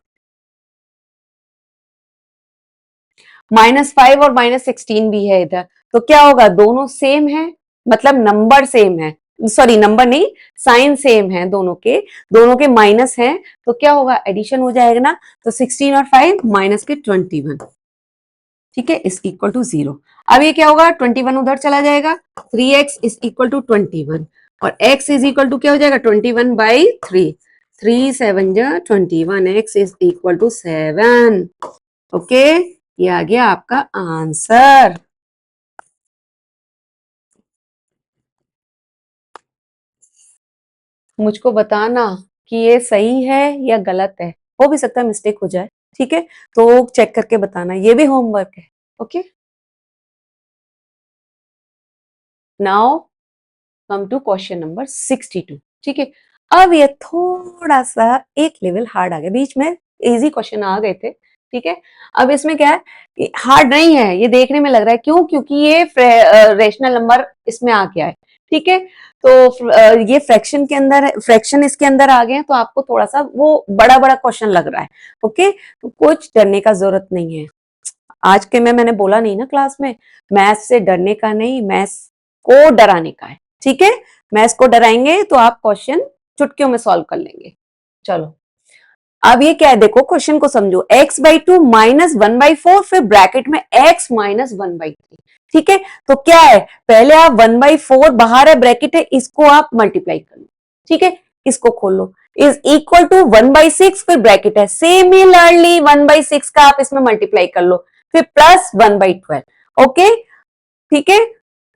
-5 और -16 भी है इधर, तो क्या होगा? दोनों सेम है, मतलब नंबर सेम है, सॉरी नंबर नहीं, साइन सेम है दोनों के माइनस है, तो क्या होगा? एडिशन हो जाएगा ना, तो 16 और 5 माइनस के 21। ठीक है, इज इक्वल टू 0। अब ये क्या होगा? 21 उधर चला जाएगा, 3x इज इक्वल टू 21, और x इज इक्वल टू क्या हो जाएगा? 21/3, 3 7 जा 21, x is equal to 7। Okay, ये आ गया आपका आंसर। मुझको बताना कि ये सही है या गलत है, हो भी सकता है मिस्टेक हो जाए, ठीक है, तो चेक करके बताना, ये भी होमवर्क है। Okay, now come to question number 62। ठीक है, अब ये थोड़ा सा एक लेवल हार्ड आ गया, बीच में इजी क्वेश्चन आ गए थे। ठीक है, अब इसमें क्या है, हार्ड नहीं है, ये देखने में लग रहा है, क्यों? क्योंकि ये रेशनल नंबर इसमें आ गया है। ठीक है, तो ये फ्रैक्शन के अंदर, फ्रैक्शन इसके अंदर आ गए हैं, तो आपको थोड़ा सा वो बड़ा बड़ा क्वेश्चन लग रहा है। ओके, तो कुछ डरने का जरूरत नहीं है। आज के में मैंने बोला नहीं ना क्लास में, मैथ्स से डरने का नहीं, मैथ्स को डराने का है। ठीक है, मैथ्स को डराएंगे तो आप क्वेश्चन चुटकियों में सॉल्व कर लेंगे। चलो, अब ये क्या है, देखो क्वेश्चन को समझो, x/2 -1/4, फिर ब्रैकेट में x -1/3। ठीक है, तो क्या है, पहले आप 1/4 बाहर है ब्रैकेट है, इसको आप मल्टीप्लाई कर लो। ठीक है, इसको खोल लो, इज इक्वल टू 1/6, फिर ब्रैकेट है, सिमिलरली 1/6 का आप इसमें मल्टीप्लाई कर लो, फिर प्लस 1/12। ओके, ठीक है,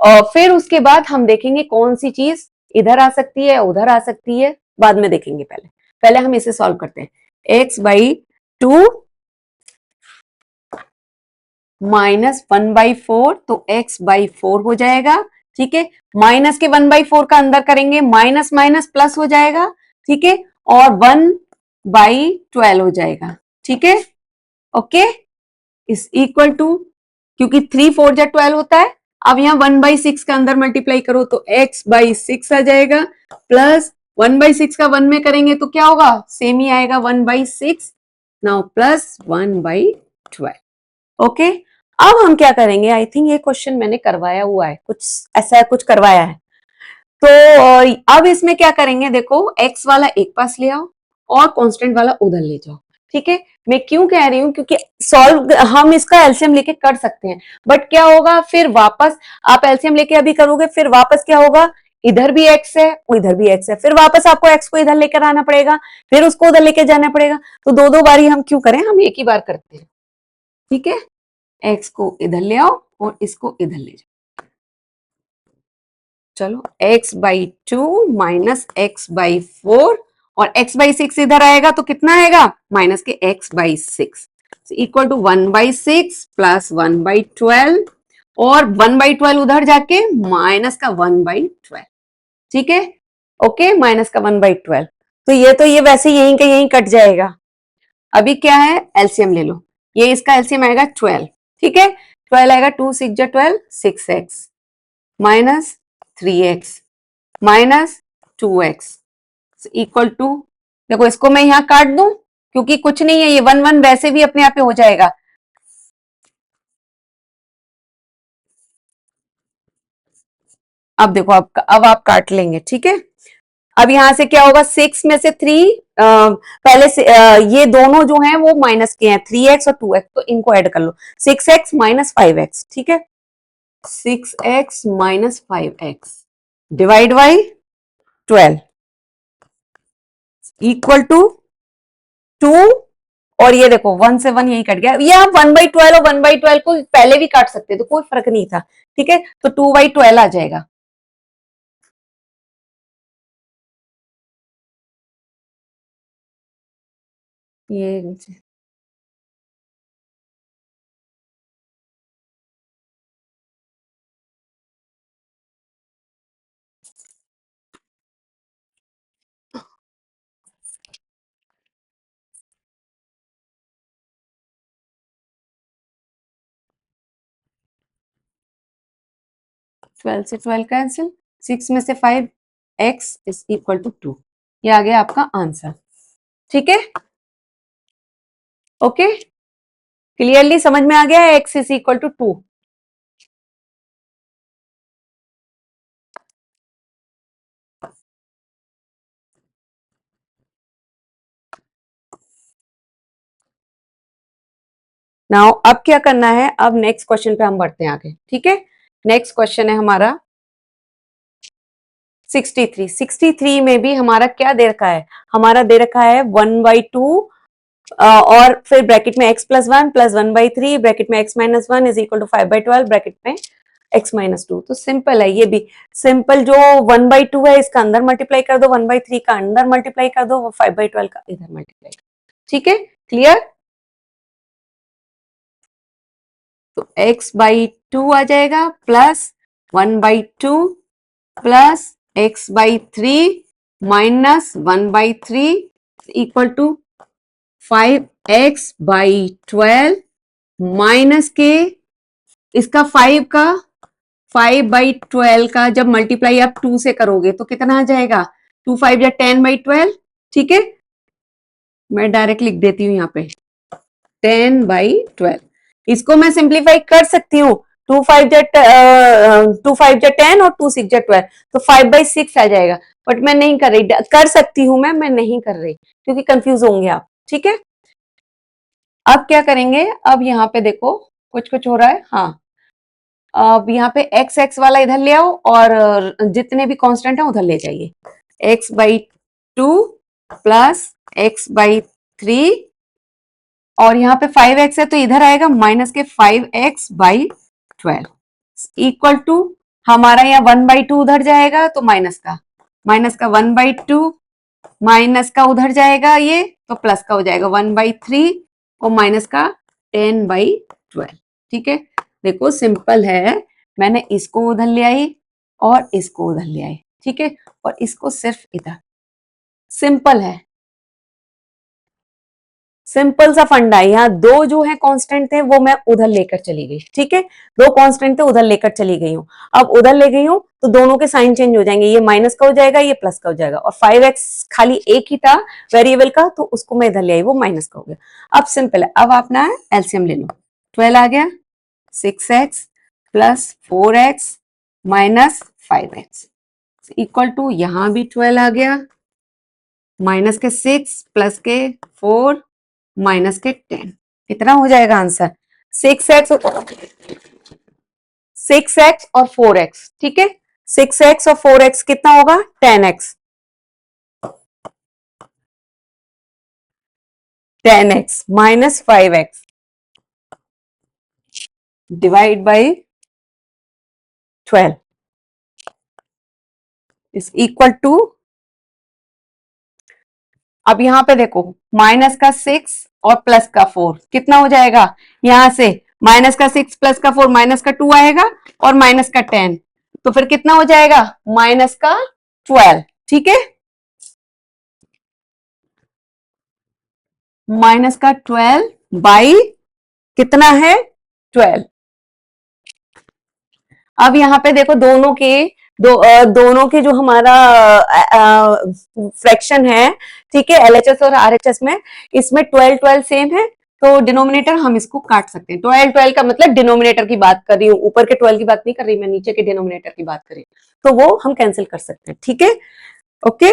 और फिर उसके बाद हम देखेंगे कौन सी चीज इधर आ सकती है उधर आ सकती है, बाद में देखेंगे, पहले पहले हम इसे सॉल्व करते हैं। x/2 -1/4, तो x/4 हो जाएगा। ठीक है, माइनस के 1/4 का अंदर करेंगे, माइनस माइनस प्लस हो जाएगा। ठीक है, और 1/12 हो जाएगा। ठीक है, ओके, इज इक्वल टू, क्योंकि 3 4 जा 12 होता है, अब यहाँ 1/6 का अंदर मल्टीप्लाई करो, तो x/6 आ जाएगा, प्लस 1/6 का 1 में करेंगे तो क्या होगा? सेम ही आएगा, 1/6, नाउ प्लस 1/12। ओके, अब हम क्या करेंगे, आई थिंक ये क्वेश्चन मैंने करवाया हुआ है, कुछ ऐसा कुछ करवाया है, तो अब इसमें क्या करेंगे, देखो x वाला एक पास ले आओ और कांस्टेंट वाला उधर ले जाओ। ठीक है, मैं क्यों कह रही हूँ, क्योंकि सॉल्व हम इसका एलसीएम लेके कर सकते हैं, बट क्या होगा फिर वापस, आप एलसीएम लेके अभी करोगे फिर वापस क्या होगा, इधर भी एक्स है इधर भी एक्स है, फिर वापस आपको एक्स को इधर लेकर आना पड़ेगा, फिर उसको उधर लेके जाना पड़ेगा, तो दो दो बारी हम क्यों करें, हम एक ही बार करते हैं। ठीक है, एक्स को इधर ले आओ और इसको इधर ले जाओ। चलो x by 2 minus x by 4 और x बाई 6 इधर आएगा तो कितना आएगा, माइनस के x by 6 equal to 1 by 6 plus 1 by 12 और 1 बाई 12 उधर जाके माइनस का 1 बाई 12। ठीक है, ओके, माइनस का 1 बाई 12, तो ये वैसे यहीं का यहीं कट जाएगा। अभी क्या है, एलसीएम ले लो, ये इसका एलसीएम आएगा 12। ठीक है, 12 आएगा, 2 6 जा 12, 6x minus 3x minus 2x equal to, देखो इसको मैं यहां काट दूं क्योंकि कुछ नहीं है, ये 1 1 वैसे भी अपने आप पे हो जाएगा। अब देखो अब आप काट लेंगे। ठीक है, अब यहां से क्या होगा, 6 में से 3 पहले से ये दोनों जो हैं वो माइनस के हैं, 3x और 2x, तो इनको ऐड कर लो, 6x माइनस 5x। ठीक है, 6x minus 5x divide by 12 equal to 2, और ये देखो 1 से 1 यही कट गया, ये आप 1 बाई 12 और 1 बाई 12 को पहले भी काट सकते, तो कोई फर्क नहीं था। ठीक है, तो 2 बाई 12 आ जाएगा। ये 12 से 12 कैंसिल, 6 में से 5, x इज इक्वल टू 2, ये आ गया आपका आंसर। ठीक है, ओके, क्लियरली समझ में आ गया है, x is equal to 2। Now अब क्या करना है, अब नेक्स्ट क्वेश्चन पे हम बढ़ते हैं आगे। ठीक है, नेक्स्ट क्वेश्चन है हमारा 63। 63 में भी हमारा क्या दे रखा है, हमारा दे रखा है 1 बाई 2 और फिर ब्रैकेट में x plus 1 plus 1 by 3 bracket में x minus 1 is equal to 5 by 12 bracket में x माइनस 2। तो सिंपल है, ये भी सिंपल, जो 1 बाई 2 है इसका अंदर मल्टीप्लाई कर दो, 1 बाई 3 का अंदर मल्टीप्लाई कर दो, 5 बाई 12 का इधर मल्टीप्लाई कर दो। ठीक है, क्लियर, तो x बाई 2 आ जाएगा plus 1 by 2 plus x by 3 minus 1 by 3 equal to 5x by 12 minus के इसका 5 बाई 12 का जब मल्टीप्लाई आप 2 से करोगे तो कितना आ जाएगा, 2 5 या 10 बाई 12। ठीक है, मैं डायरेक्ट लिख देती हूँ यहाँ पे 10 बाई 12, इसको मैं सिंप्लीफाई कर सकती हूँ, 2 5 जा 10 और 2 6 जा 12, तो 5 बाई 6 आ जाएगा, बट मैं नहीं कर रही, कर सकती हूँ मैं नहीं कर रही क्योंकि कंफ्यूज होंगे आप। ठीक है, अब क्या करेंगे, अब यहाँ पे देखो कुछ कुछ हो रहा है। हाँ, अब यहाँ पे एक्स एक्स वाला इधर ले आओ और जितने भी कांस्टेंट है उधर ले जाइए, x by 2 plus x by 3 और यहाँ पे 5x है तो इधर आएगा माइनस के 5x बाई 12 इक्वल टू, हमारा यहाँ 1 बाई 2 उधर जाएगा तो माइनस का 1 बाई 2 माइनस का उधर जाएगा ये तो प्लस का हो जाएगा 1 बाई 3 और माइनस का 10 बाई 12। ठीक है, देखो सिंपल है, मैंने इसको उधर ले आई और इसको उधर ले आई। ठीक है, और इसको सिर्फ इधर, सिंपल है, सिंपल सा फंडा है। यहाँ दो जो है कांस्टेंट थे वो मैं उधर लेकर चली गई। ठीक है, दो कांस्टेंट थे उधर लेकर चली गई हूँ, अब उधर ले गई हूँ तो दोनों के साइन चेंज हो जाएंगे, ये माइनस का हो जाएगा ये प्लस का हो जाएगा, और 5x खाली एक ही था वेरिएबल का तो उसको मैं इधर ले आई, वो माइनस का हो गया। अब सिंपल है, अब आप ना एलसीएम ले लो, 12 आ गया, 6x plus 4x minus 5x equal to, यहां भी 12 आ गया, माइनस के 6 प्लस के 4 माइनस के 10, कितना हो जाएगा आंसर? 6x, 6x और 4x, ठीक है। 6x और 4x कितना होगा? 10x, 10x minus 5x divide by 12 is equal to, अब यहां पे देखो माइनस का 6 और प्लस का 4 कितना हो जाएगा? यहां से माइनस का 6 प्लस का 4 माइनस का 2 आएगा और माइनस का 10, तो फिर कितना हो जाएगा? माइनस का 12, ठीक है। माइनस का 12 बाई कितना है? 12। अब यहाँ पे देखो दोनों के जो हमारा फ्रैक्शन है, ठीक है, एलएचएस और आरएचएस में, इसमें 12 12 सेम है, तो डिनोमिनेटर हम इसको काट सकते हैं। 12 12 का मतलब डिनोमिनेटर की बात कर रही हूँ, ऊपर के 12 की बात नहीं कर रही मैं, नीचे के डिनोमिनेटर की बात कर रही हूँ, तो वो हम कैंसिल कर सकते हैं, ठीक है। ओके,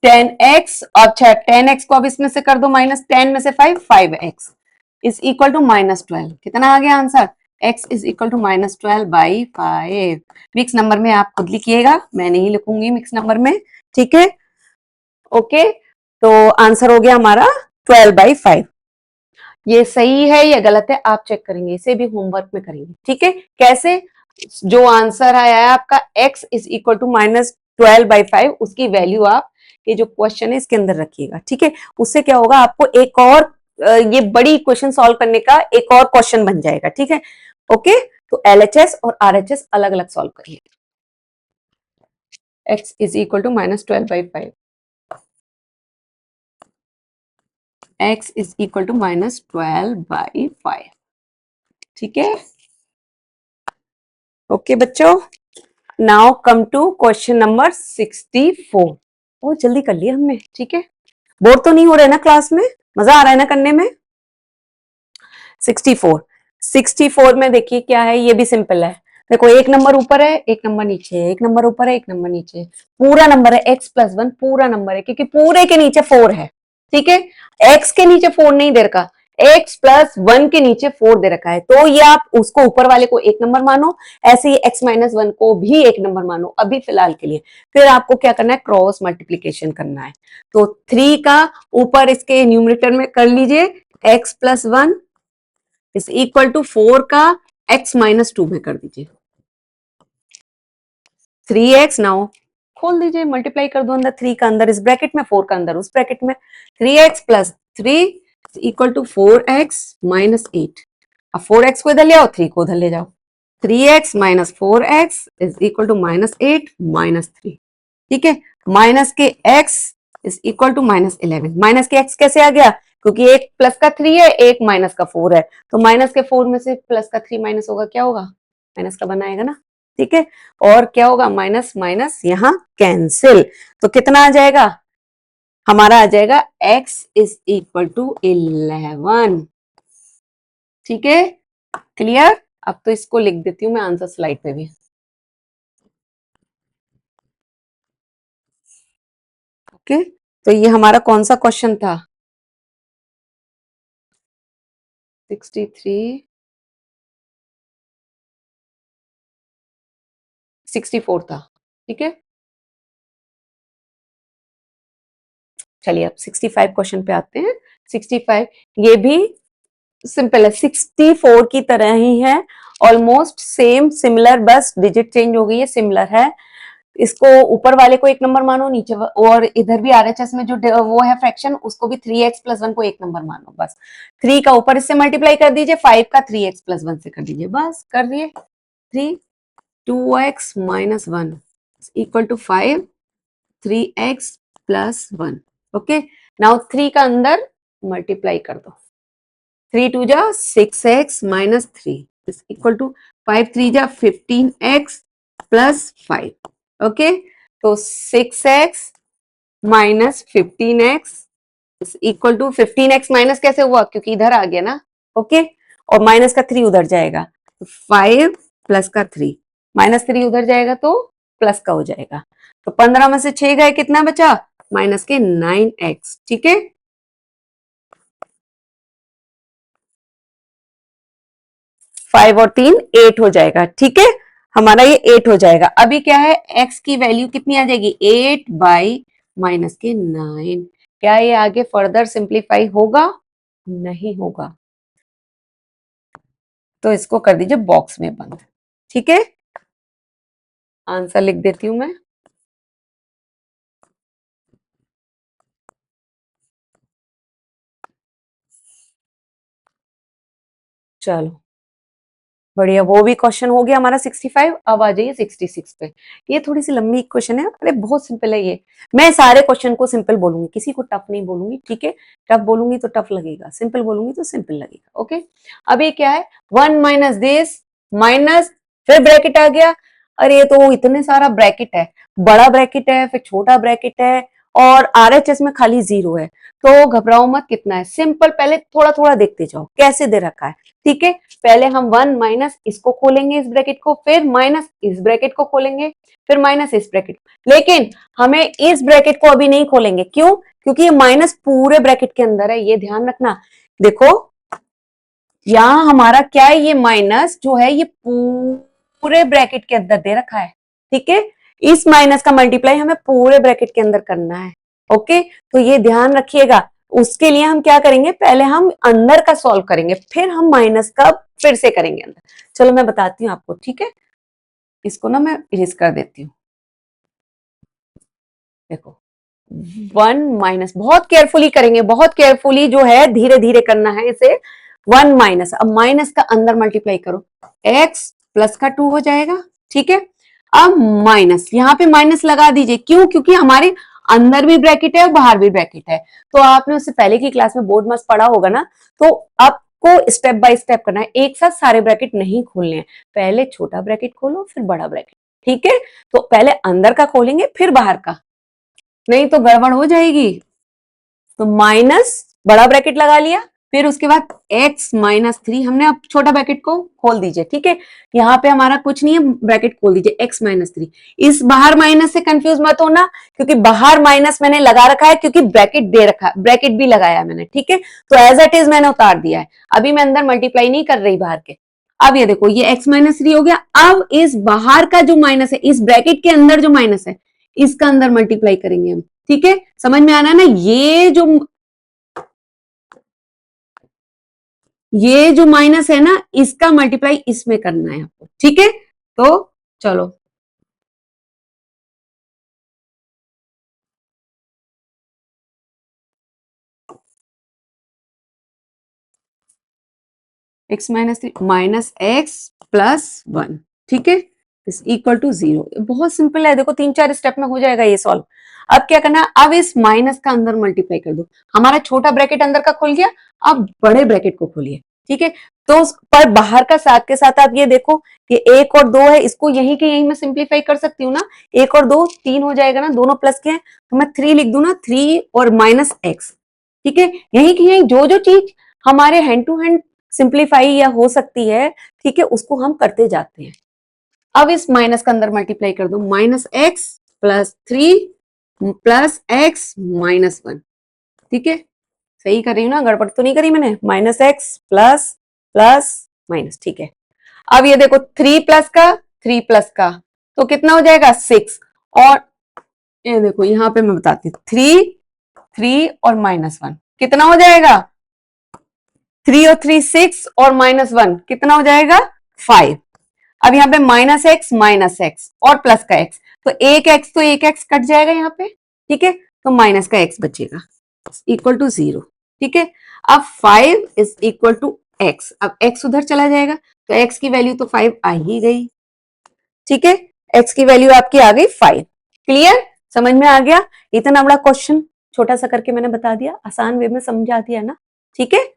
10x, अच्छा 10x को अब इसमें से कर दो माइनस, 10 में से 5x is equal to minus 12, कितना आ गया answer? x is equal to minus 12 by 5। Mix number में आप खुद लिखिएगा, मैं नहीं लिखूंगी मिक्स नंबर में, ठीक है। ओके, तो आंसर हो गया हमारा 12 बाई 5। ये सही है या गलत है आप चेक करेंगे, इसे भी होमवर्क में करेंगे, ठीक है। कैसे? जो आंसर आया है आपका x is equal to minus 12 by 5, उसकी वैल्यू आप ये जो क्वेश्चन है इसके अंदर रखिएगा, ठीक है। उससे क्या होगा, आपको एक और ये बड़ी इक्वेशन सॉल्व करने का एक और क्वेश्चन बन जाएगा, ठीक है। ओके, तो एलएचएस और आरएचएस अलग अलग सॉल्व करिए। x is equal to minus 12 by 5, x is equal to minus 12 by 5, ठीक है। ओके बच्चों, now come to question number 64। बहुत जल्दी कर लिया हमने, ठीक है। बोर तो नहीं हो रहे ना क्लास में? मजा आ रहा है ना करने में? 64 में देखिए क्या है, ये भी सिंपल है। देखो एक नंबर ऊपर है, एक नंबर नीचे है, एक नंबर ऊपर है, एक नंबर नीचे है, पूरा नंबर है x प्लस 1, पूरा नंबर है क्योंकि पूरे के नीचे 4 है, ठीक है। x के नीचे 4 नहीं दे रखा, x प्लस 1 के नीचे 4 दे रखा है, तो ये आप उसको ऊपर वाले को एक नंबर मानो, ऐसे ही x माइनस 1 को भी एक नंबर मानो अभी फिलहाल के लिए। फिर आपको क्या करना है, क्रॉस मल्टीप्लीकेशन करना है। तो 3 का ऊपर इसके न्यूमरेटर में कर लीजिए x plus 1 is equal to 4 का x माइनस 2 में कर दीजिए, 3x। नाउ खोल दीजिए, मल्टीप्लाई कर दो अंदर, 3 का अंदर इस ब्रैकेट में, 4 का अंदर उस ब्रैकेट में, 3x plus 3 equal to 4x minus 8। अब 4x को इधर ले आओ, 3 को उधर ले जाओ, 3x minus 4x is equal to minus 8 minus 3, ठीक है। माइनस के x is equal to minus 11। Minus के x कैसे आ गया? क्योंकि एक प्लस का 3 है, एक माइनस का 4 है, तो माइनस के 4 में से प्लस का 3 माइनस होगा, क्या होगा? माइनस का बनाएगा ना, ठीक है। और क्या होगा? माइनस माइनस यहाँ कैंसिल, तो कितना आ जाएगा हमारा? आ जाएगा x इज इक्वल टू 11, ठीक है। क्लियर? अब तो इसको लिख देती हूँ मैं आंसर स्लाइड पे भी। ओके, तो ये हमारा कौन सा क्वेश्चन था? 63, 64 था, ठीक है। चलिए अब 65 क्वेश्चन पे आते हैं। 65 ये भी सिंपल है, 64 की तरह ही है, ऑलमोस्ट सेम सिमिलर, बस डिजिट चेंज हो गई है, सिमिलर है। इसको ऊपर वाले को एक नंबर मानो, नीचे और इधर भी आरएचएस में जो वो है फ्रैक्शन, उसको भी 3x प्लस 1 को एक नंबर मानो, बस 3 का ऊपर इससे मल्टीप्लाई कर दीजिए, 5 का 3x प्लस 1 से कर दीजिए, बस कर दिए। 3 2x minus 1 equal to 5 3x plus 1। Okay, now 3 का अंदर मल्टीप्लाई कर दो, 3 2 जा 6x minus 3 is equal to 5 3 जा 15x प्लस 5। ओके, तो 6x minus 15x is equal to 15x minus कैसे हुआ? क्योंकि इधर आ गया ना, ओके, और माइनस का 3 उधर जाएगा, तो 5 प्लस का 3, माइनस 3 उधर जाएगा तो प्लस का हो जाएगा, तो 15 में से 6 गए, कितना बचा? माइनस के 9x, ठीक है। 5 और 3 8 हो जाएगा, ठीक है, हमारा ये 8 हो जाएगा। अभी क्या है, x की वैल्यू कितनी आ जाएगी, 8 बाई माइनस के 9। क्या ये आगे फर्दर सिंप्लीफाई होगा, नहीं होगा, तो इसको कर दीजिए बॉक्स में बंद, ठीक है। आंसर लिख देती हूं मैं, चलो बढ़िया, वो भी क्वेश्चन हो गया हमारा 65। अब आ जाइए 66 पे। ये थोड़ी सी लंबी क्वेश्चन है, अरे बहुत सिंपल है ये। मैं सारे क्वेश्चन को सिंपल बोलूंगी, किसी को टफ नहीं बोलूंगी, ठीक है। टफ बोलूंगी तो टफ लगेगा, सिंपल बोलूंगी तो सिंपल लगेगा, ओके। अब ये क्या है, 1 माइनस दिस माइनस, फिर ब्रैकेट आ गया। अरे ये तो इतने सारा ब्रैकेट है, बड़ा ब्रैकेट है, फिर छोटा ब्रैकेट है, और आरएचएस में खाली 0 है। तो घबराओ मत, कितना है सिंपल, पहले थोड़ा थोड़ा देखते जाओ कैसे दे रखा है, ठीक है। पहले हम 1 माइनस इसको खोलेंगे, इस ब्रैकेट को, फिर माइनस इस ब्रैकेट को खोलेंगे, फिर माइनस इस ब्रैकेट को। लेकिन हमें इस ब्रैकेट को अभी नहीं खोलेंगे, क्यों, क्योंकि ये माइनस पूरे ब्रैकेट के अंदर है, ये ध्यान रखना। देखो यहां हमारा क्या है, ये माइनस जो है ये पूरे ब्रैकेट के अंदर दे रखा है, ठीक है। इस माइनस का मल्टीप्लाई हमें पूरे ब्रैकेट के अंदर करना है, ओके। तो ये ध्यान रखिएगा। उसके लिए हम क्या करेंगे, पहले हम अंदर का सॉल्व करेंगे, फिर हम माइनस का फिर से करेंगे अंदर। चलो मैं बताती हूँ आपको, ठीक है। इसको ना मैं इरेज कर देती हूँ। देखो 1 माइनस, बहुत केयरफुली करेंगे, बहुत केयरफुली जो है, धीरे धीरे करना है इसे। 1 माइनस, अब माइनस का अंदर मल्टीप्लाई करो, x प्लस का 2 हो जाएगा, ठीक है। अब माइनस, यहां पे माइनस लगा दीजिए, क्यों, क्योंकि हमारे अंदर भी ब्रैकेट है और बाहर भी ब्रैकेट है। तो आपने उससे पहले की क्लास में बोर्ड मस्त पढ़ा होगा ना, तो आपको स्टेप बाय स्टेप करना है, एक साथ सारे ब्रैकेट नहीं खोलने हैं। पहले छोटा ब्रैकेट खोलो, फिर बड़ा ब्रैकेट, ठीक है। तो पहले अंदर का खोलेंगे, फिर बाहर का, नहीं तो गड़बड़ हो जाएगी। तो माइनस बड़ा ब्रैकेट लगा लिया, फिर उसके बाद x माइनस 3, हमने अब छोटा ब्रैकेट को खोल दीजिए, ठीक है। यहाँ पे हमारा कुछ नहीं है, ब्रैकेट खोल दीजिए, x माइनस 3। इस बाहर माइनस से कंफ्यूज मत होना, क्योंकि बाहर माइनस मैंने लगा रखा है, क्योंकि ब्रैकेट दे रखा है, ब्रैकेट भी लगाया मैंने, ठीक है। तो एज इट इज मैंने उतार दिया है, अभी मैं अंदर मल्टीप्लाई नहीं कर रही बाहर के। अब ये देखो, ये x माइनस 3 हो गया। अब इस बाहर का जो माइनस है, इस ब्रैकेट के अंदर जो माइनस है, इसका अंदर मल्टीप्लाई करेंगे हम, ठीक है। समझ में आना ना, ये जो माइनस है ना, इसका मल्टीप्लाई इसमें करना है आपको, ठीक है। तो चलो, x minus 3 minus x plus 1, ठीक है, इज इक्वल टू 0। बहुत सिंपल है, देखो 3-4 स्टेप में हो जाएगा ये सॉल्व। अब क्या करना है, अब इस माइनस का अंदर मल्टीप्लाई कर दो। हमारा छोटा ब्रैकेट अंदर का खुल गया, अब बड़े ब्रैकेट को खोलिए, ठीक है। तो पर बाहर का साथ के साथ आप ये देखो कि 1 और 2 है, इसको यहीं के यहीं मैं सिंप्लीफाई कर सकती हूँ ना। 1 और 2 3 हो जाएगा ना, दोनों प्लस के हैं, तो मैं 3 लिख दूं ना, 3 और माइनस एक्स, ठीक है। यहीं की यहीं जो जो चीज हमारे हैंड टू हैंड सिंप्लीफाई या हो सकती है, ठीक है, उसको हम करते जाते हैं। अब इस माइनस का अंदर मल्टीप्लाई कर दो, minus x plus 3 plus x minus 1, ठीक है। सही कर रही हूँ ना, गड़बड़ तो नहीं करी मैंने, minus x plus plus minus, ठीक है। अब ये देखो 3 प्लस का तो कितना हो जाएगा 6, और ये देखो यहाँ पे मैं बताती हूँ, 3 और -1 कितना हो जाएगा, 3 और 3 6 और -1 कितना हो जाएगा 5। अब यहाँ पे माइनस एक्स और प्लस का एक्स, तो एक एक्स तो एक एक्स कट जाएगा यहाँ पे, ठीक है। तो माइनस का एक्स बचेगा, इक्वल टू 0, ठीक है। अब 5 इज इक्वल टू एक्स, अब एक्स उधर चला जाएगा, तो एक्स की वैल्यू तो 5 आ ही गई, ठीक है। एक्स की वैल्यू आपकी आ गई 5। क्लियर, समझ में आ गया। इतना बड़ा क्वेश्चन छोटा सा करके मैंने बता दिया, आसान वे में समझा दिया ना, ठीक है।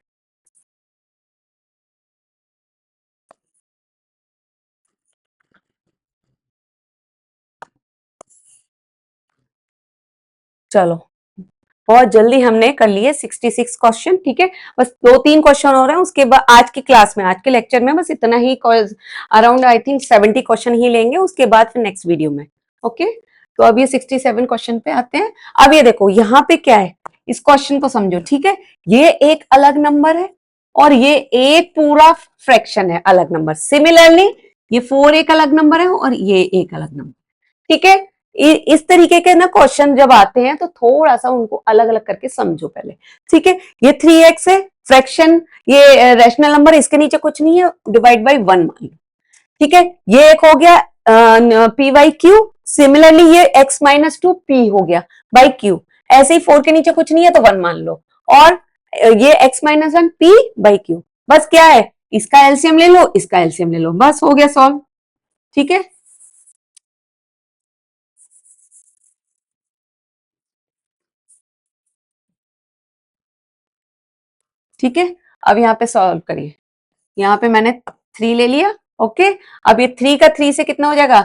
चलो बहुत जल्दी हमने कर लिए 66 क्वेश्चन, ठीक है। बस 2-3 क्वेश्चन हो रहे हैं, उसके बाद आज की क्लास में, आज के लेक्चर में बस इतना ही, अराउंड आई थिंक 70 क्वेश्चन ही लेंगे, उसके बाद फिर नेक्स्ट वीडियो में, ओके। तो अब ये 67 क्वेश्चन पे आते हैं। अब ये देखो यहाँ पे क्या है, इस क्वेश्चन को समझो, ठीक है। ये एक अलग नंबर है, और ये एक पूरा फ्रैक्शन है, अलग नंबर। सिमिलरली ये 4 एक अलग नंबर है और ये एक अलग नंबर। ठीक है, इस तरीके के ना क्वेश्चन जब आते हैं तो थोड़ा सा उनको अलग अलग करके समझो पहले। ठीक है, ये 3x है फ्रैक्शन, ये रैशनल नंबर, इसके नीचे कुछ नहीं है, डिवाइड बाई 1 मान लो। ठीक है, ये एक हो गया पी बाई क्यू। सिमिलरली ये x माइनस टू पी हो गया बाई क्यू। ऐसे ही 4 के नीचे कुछ नहीं है तो 1 मान लो, और ये x minus one P by Q. बस क्या है, इसका एलसीएम ले लो, इसका एलसीएम ले लो, बस हो गया सॉल्व। ठीक है, ठीक है, अब यहाँ पे सॉल्व करिए। यहाँ पे मैंने 3 ले लिया। ओके, अब ये 3 का 3 से कितना हो जाएगा,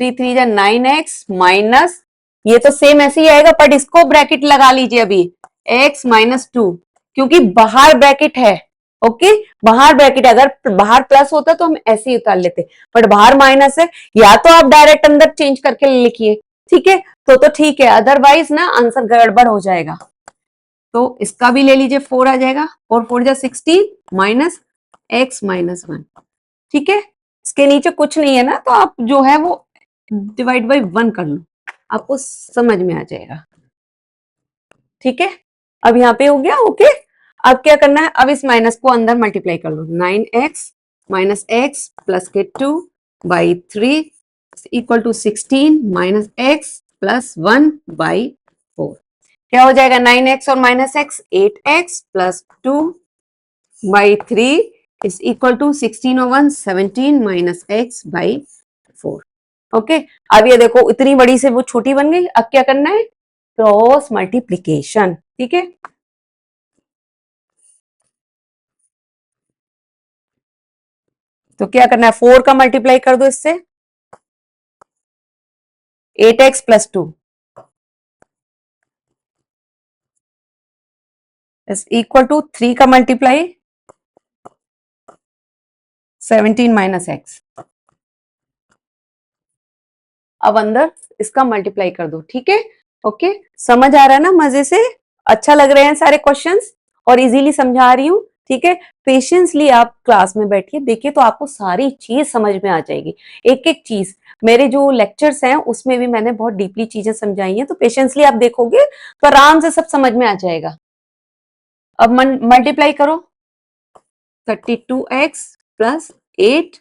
3 3 जा 9x माइनस, ये तो सेम ऐसे ही आएगा, बट इसको ब्रैकेट लगा लीजिए अभी, x माइनस टू, क्योंकि बाहर ब्रैकेट है। ओके, बाहर ब्रैकेट है, अगर बाहर प्लस होता तो हम ऐसे ही उतार लेते, बट बाहर माइनस है, या तो आप डायरेक्ट अंदर चेंज करके लिखिए। ठीक है, तो ठीक है, अदरवाइज ना आंसर गड़बड़ हो जाएगा। तो इसका भी ले लीजिए, 4 आ जाएगा, 4 4 जा 16 माइनस x माइनस वन। ठीक है, इसके नीचे कुछ नहीं है ना, तो आप जो है वो डिवाइड बाई 1 कर लो, आपको समझ में आ जाएगा। ठीक है, अब यहाँ पे हो गया। ओके, अब क्या करना है, अब इस माइनस को अंदर मल्टीप्लाई कर लो, 9x माइनस एक्स प्लस के 2 by 3 equal to 16 minus x plus 1 by 4। क्या हो जाएगा, 9x और minus x 8x plus 2 by 3 is equal to 16 और 1 17 माइनस एक्स बाई 4। ओके, अब ये देखो इतनी बड़ी से वो छोटी बन गई, अब क्या करना है, क्रॉस मल्टीप्लीकेशन। ठीक है, तो क्या करना है, 4 का मल्टीप्लाई कर दो इससे, 8x plus 2 is equal to 3 का मल्टीप्लाई 17 माइनस एक्स। अब अंदर इसका मल्टीप्लाई कर दो। ठीक है, ओके, समझ आ रहा है ना, मजे से, अच्छा लग रहे हैं सारे क्वेश्चंस, और इजीली समझा रही हूँ। ठीक है, पेशेंसली आप क्लास में बैठिए, देखिए तो आपको सारी चीज समझ में आ जाएगी, एक एक चीज। मेरे जो लेक्चर्स हैं उसमें भी मैंने बहुत डीपली चीजें समझाई हैं, तो पेशेंसली आप देखोगे तो आराम से सब समझ में आ जाएगा। अब मल्टीप्लाई करो, 32x प्लस 8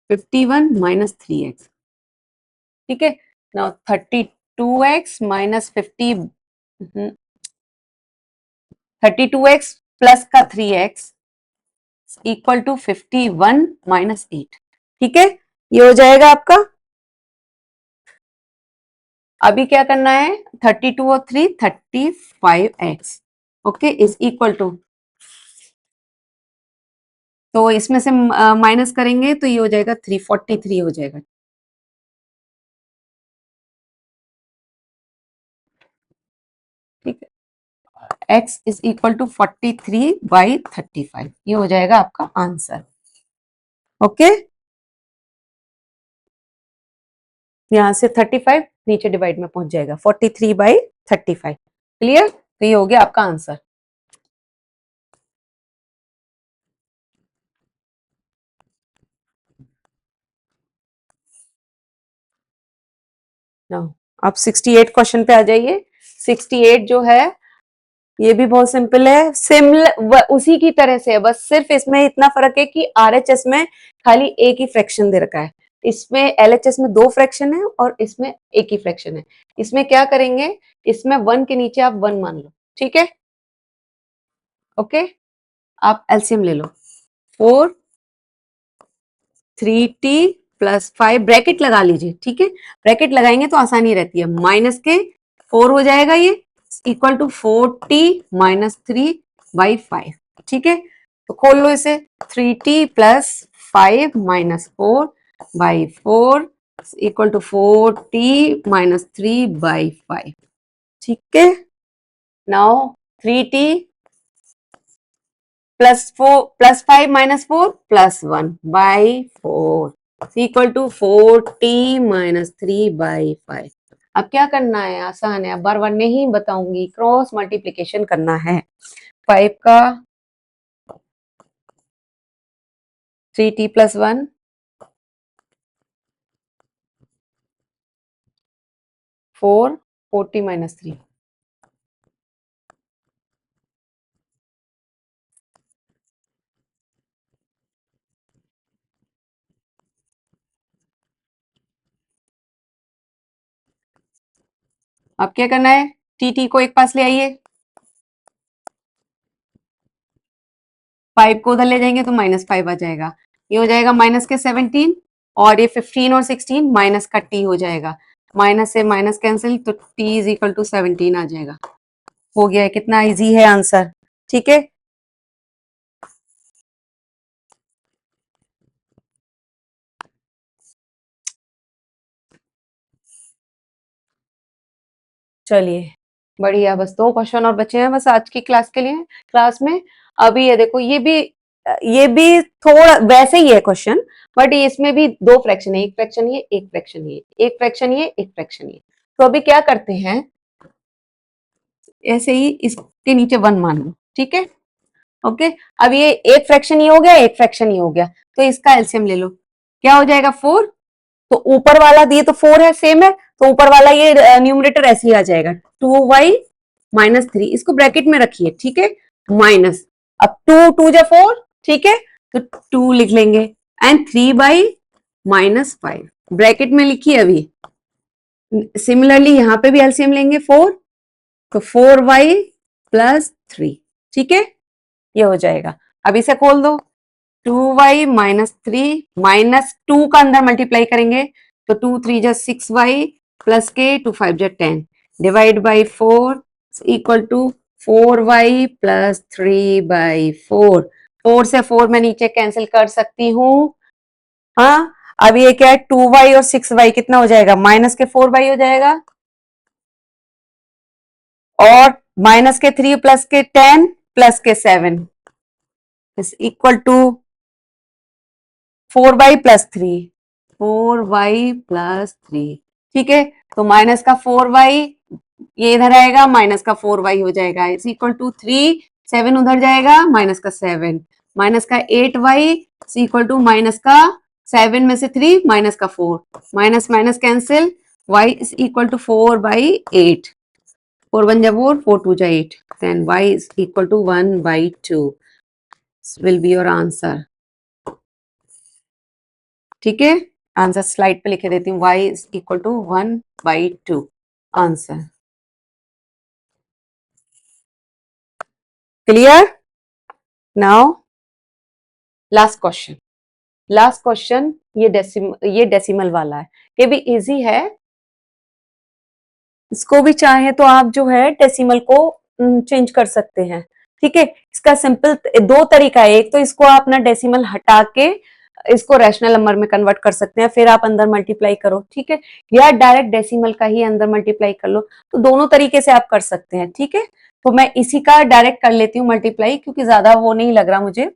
51 माइनस 3x। ठीक है, now 32x minus 32x plus का 3x इक्वल टू 51 माइनस 8। ठीक है, ये हो जाएगा आपका। अभी क्या करना है, 32 और 3 35x। Okay, is equal to, तो इसमें से माइनस करेंगे तो ये हो जाएगा 343 हो जाएगा। ठीक है, x is equal to 43 by 35, ये हो जाएगा आपका आंसर। ओके, यहां से 35 नीचे डिवाइड में पहुंच जाएगा, 43 बाई 35। क्लियर, तो ये हो गया आपका आंसर। अब 68 क्वेश्चन पे आ जाइए। 68 जो है ये भी बहुत सिंपल है, सिमिलर उसी की तरह से है, बस सिर्फ इसमें इतना फर्क है कि आरएचएस में खाली एक ही फ्रैक्शन दे रखा है, इसमें एलएचएस में 2 फ्रैक्शन है और इसमें एक ही फ्रैक्शन है। इसमें क्या करेंगे, इसमें 1 के नीचे आप 1 मान लो। ठीक है, ओके, आप एलसीएम ले लो, 4 3t प्लस 5 ब्रैकेट लगा लीजिए। ठीक है, ब्रैकेट लगाएंगे तो आसानी रहती है, माइनस के 4 हो जाएगा, ये equal to 4t minus 3 by 5। ठीक है, तो खोल लो इसे, 3t plus 5 minus 4 by 4 equal to 4t minus 3 by 5। ठीक है, now 3t plus 4 plus 5 minus 4 plus 1 by 4 equal to 4t minus 3 by 5। अब क्या करना है, आसान है, अब बार बार नहीं बताऊंगी, क्रॉस मल्टीप्लीकेशन करना है। 5 का 3t plus 1, 4, 4t minus 3. अब क्या करना है, टी को एक पास ले आइए, 5 को उधर ले जाएंगे तो -5 आ जाएगा, ये हो जाएगा माइनस के 17, और ये 15 और 16 माइनस का t हो जाएगा, माइनस से माइनस कैंसिल, तो t इज इक्वल टू 17 आ जाएगा। हो गया है, कितना इजी है आंसर, ठीक है। चलिए बढ़िया, बस 2 क्वेश्चन और बचे हैं बस आज की क्लास के लिए, क्लास में। अभी ये देखो, ये भी थोड़ा वैसे ही है क्वेश्चन, बट इसमें भी 2 फ्रैक्शन है, एक फ्रैक्शन ये, एक फ्रैक्शन ये, एक फ्रैक्शन ये, एक फ्रैक्शन ये। तो अभी क्या करते हैं, ऐसे ही इसके नीचे 1 मान लो, ठीक है, ओके। अब ये एक फ्रैक्शन ये हो गया, एक फ्रैक्शन ये हो गया, तो इसका एलसीएम ले लो, क्या हो जाएगा 4। तो ऊपर वाला दिए तो 4 है, सेम है, तो ऊपर वाला ये न्यूमरेटर ऐसे ही आ जाएगा, 2y माइनस 3, इसको ब्रैकेट में रखिए, ठीक है, माइनस, अब 2 जा 4, ठीक है, तो 2 लिख लेंगे, एंड 3/-5 ब्रैकेट में लिखिए। अभी सिमिलरली यहां पे भी एलसीएम लेंगे 4, तो 4y प्लस 3, ठीक है, ये हो जाएगा। अब इसे खोल दो, 2y माइनस 3 माइनस 2 का अंदर मल्टीप्लाई करेंगे, तो 2 3 जा 6y प्लस के 2 5 जा 10 divide by 4 equal to 4y plus 3/4। 4 से 4 मैं नीचे कैंसिल कर सकती हूँ, हाँ। अब ये क्या है, 2y और 6y कितना हो जाएगा, माइनस के 4y हो जाएगा, और माइनस के 3 प्लस के 10 प्लस के 7 is equal to 4y plus 3, 4y plus 3, ठीक है। तो माइनस का 4y ये इधर आएगा, माइनस का 4y हो जाएगा, इज इक्वल टू 3, 7 उधर जाएगा, माइनस का 7, माइनस का 8y is equal to minus का 7 में से 3 माइनस का 4, minus minus cancel, y is equal to 4/8, 4 1 जा 4, 4 2 जा 8, then y is equal to 1/2 will be your answer, ठीक है। आंसर स्लाइड पे लिखे देती हूँ, y is equal to 1/2 answer, clear. Now last question, last question, ये डेसिमल वाला है, ये भी इजी है, इसको भी चाहे तो आप जो है डेसिमल को चेंज कर सकते हैं, ठीक है। इसका सिंपल 2 तरीका है, एक तो इसको आप ना डेसिमल हटा के इसको रैशनल नंबर में कन्वर्ट कर सकते हैं, फिर आप अंदर मल्टीप्लाई करो, ठीक है, या डायरेक्ट डेसिमल का ही अंदर मल्टीप्लाई कर लो, तो दोनों तरीके से आप कर सकते हैं, ठीक है। तो मैं इसी का डायरेक्ट कर लेती हूँ मल्टीप्लाई, क्योंकि ज्यादा वो नहीं लग रहा मुझे।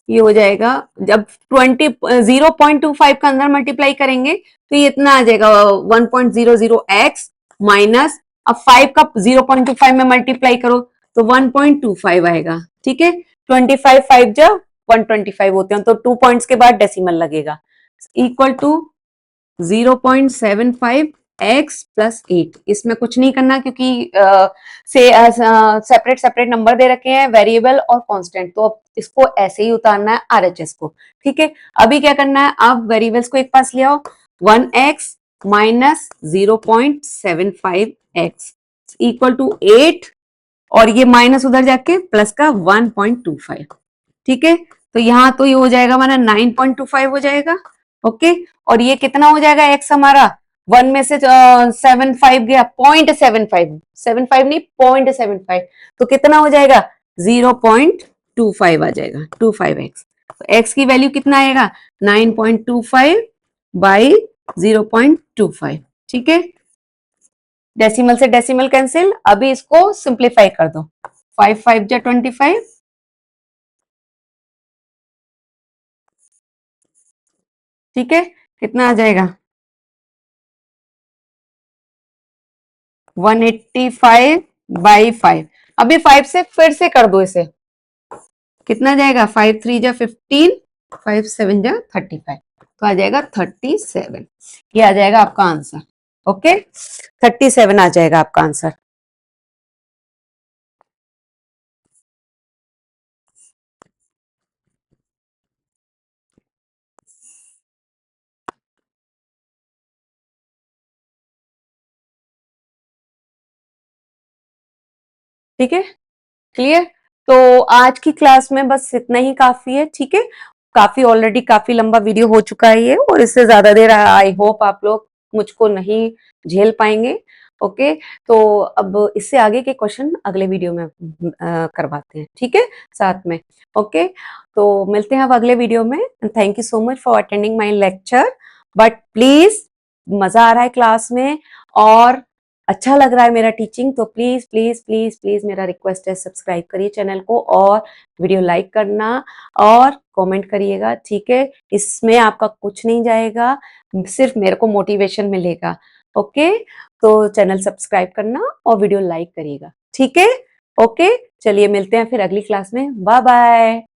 ये हो जाएगा, जब 0.25 का अंदर मल्टीप्लाई करेंगे तो ये इतना आ जाएगा 1.00x माइनस, अब 5 का 0.25 में मल्टीप्लाई करो तो 1.25 आएगा, ठीक है। 25 5 जा 125 होते हैं, तो 2 पॉइंट्स के बाद डेसिमल लगेगा, इक्वल टू 0.75 x प्लस 8, इसमें कुछ नहीं करना, क्योंकि सेपरेट सेपरेट नंबर दे रखे हैं, वेरिएबल और कांस्टेंट, तो अब इसको ऐसे ही उतारना है आरएचएस को, ठीक है। अभी क्या करना है, आप वेरिएबल्स को एक पास ले आओ, 1x minus 0.75x equal to 8, और ये माइनस उधर जाके प्लस का 1.25, ठीक है। तो यहाँ तो ये हो जाएगा हमारा 9.25 हो जाएगा, ओके। और ये कितना हो जाएगा x हमारा, 1 में से 75 गया, 0.75, 75 नहीं 0.75, तो कितना हो जाएगा 0.25 आ जाएगा, 25x, तो x की वैल्यू कितना आएगा 9.25 बाई 0.25, ठीक है। डेसिमल से डेसिमल कैंसिल, अभी इसको सिंप्लीफाई कर दो, 5 5 जा 25, ठीक है, कितना आ जाएगा 185/5, अभी 5 से फिर से कर दो इसे, कितना जाएगा? 5 3 जा 15, 5 7 जा 35, तो आ जाएगा 37। ये आ जाएगा आपका आंसर। ओके, 37 आ जाएगा आपका आंसर। ठीक है, क्लियर? तो आज की क्लास में बस इतना ही काफी है। ठीक है, काफी ऑलरेडी काफी लंबा वीडियो हो चुका है ये, और इससे ज्यादा देर आई होप आप लोग मुझको नहीं झेल पाएंगे। ओके, तो अब इससे आगे के क्वेश्चन अगले वीडियो में करवाते हैं, ठीक है, साथ में। ओके, तो मिलते हैं अब अगले वीडियो में। Thank you so much for attending my lecture. But please, मजा आ रहा है क्लास में और अच्छा लग रहा है मेरा टीचिंग, तो प्लीज प्लीज प्लीज प्लीज मेरा रिक्वेस्ट है, सब्सक्राइब करिए चैनल को और वीडियो लाइक करना और कमेंट करिएगा। ठीक है, इसमें आपका कुछ नहीं जाएगा, सिर्फ मेरे को मोटिवेशन मिलेगा। ओके, तो चैनल सब्सक्राइब करना और वीडियो लाइक करिएगा। ठीक है, ओके, चलिए मिलते हैं फिर अगली क्लास में। Bye bye.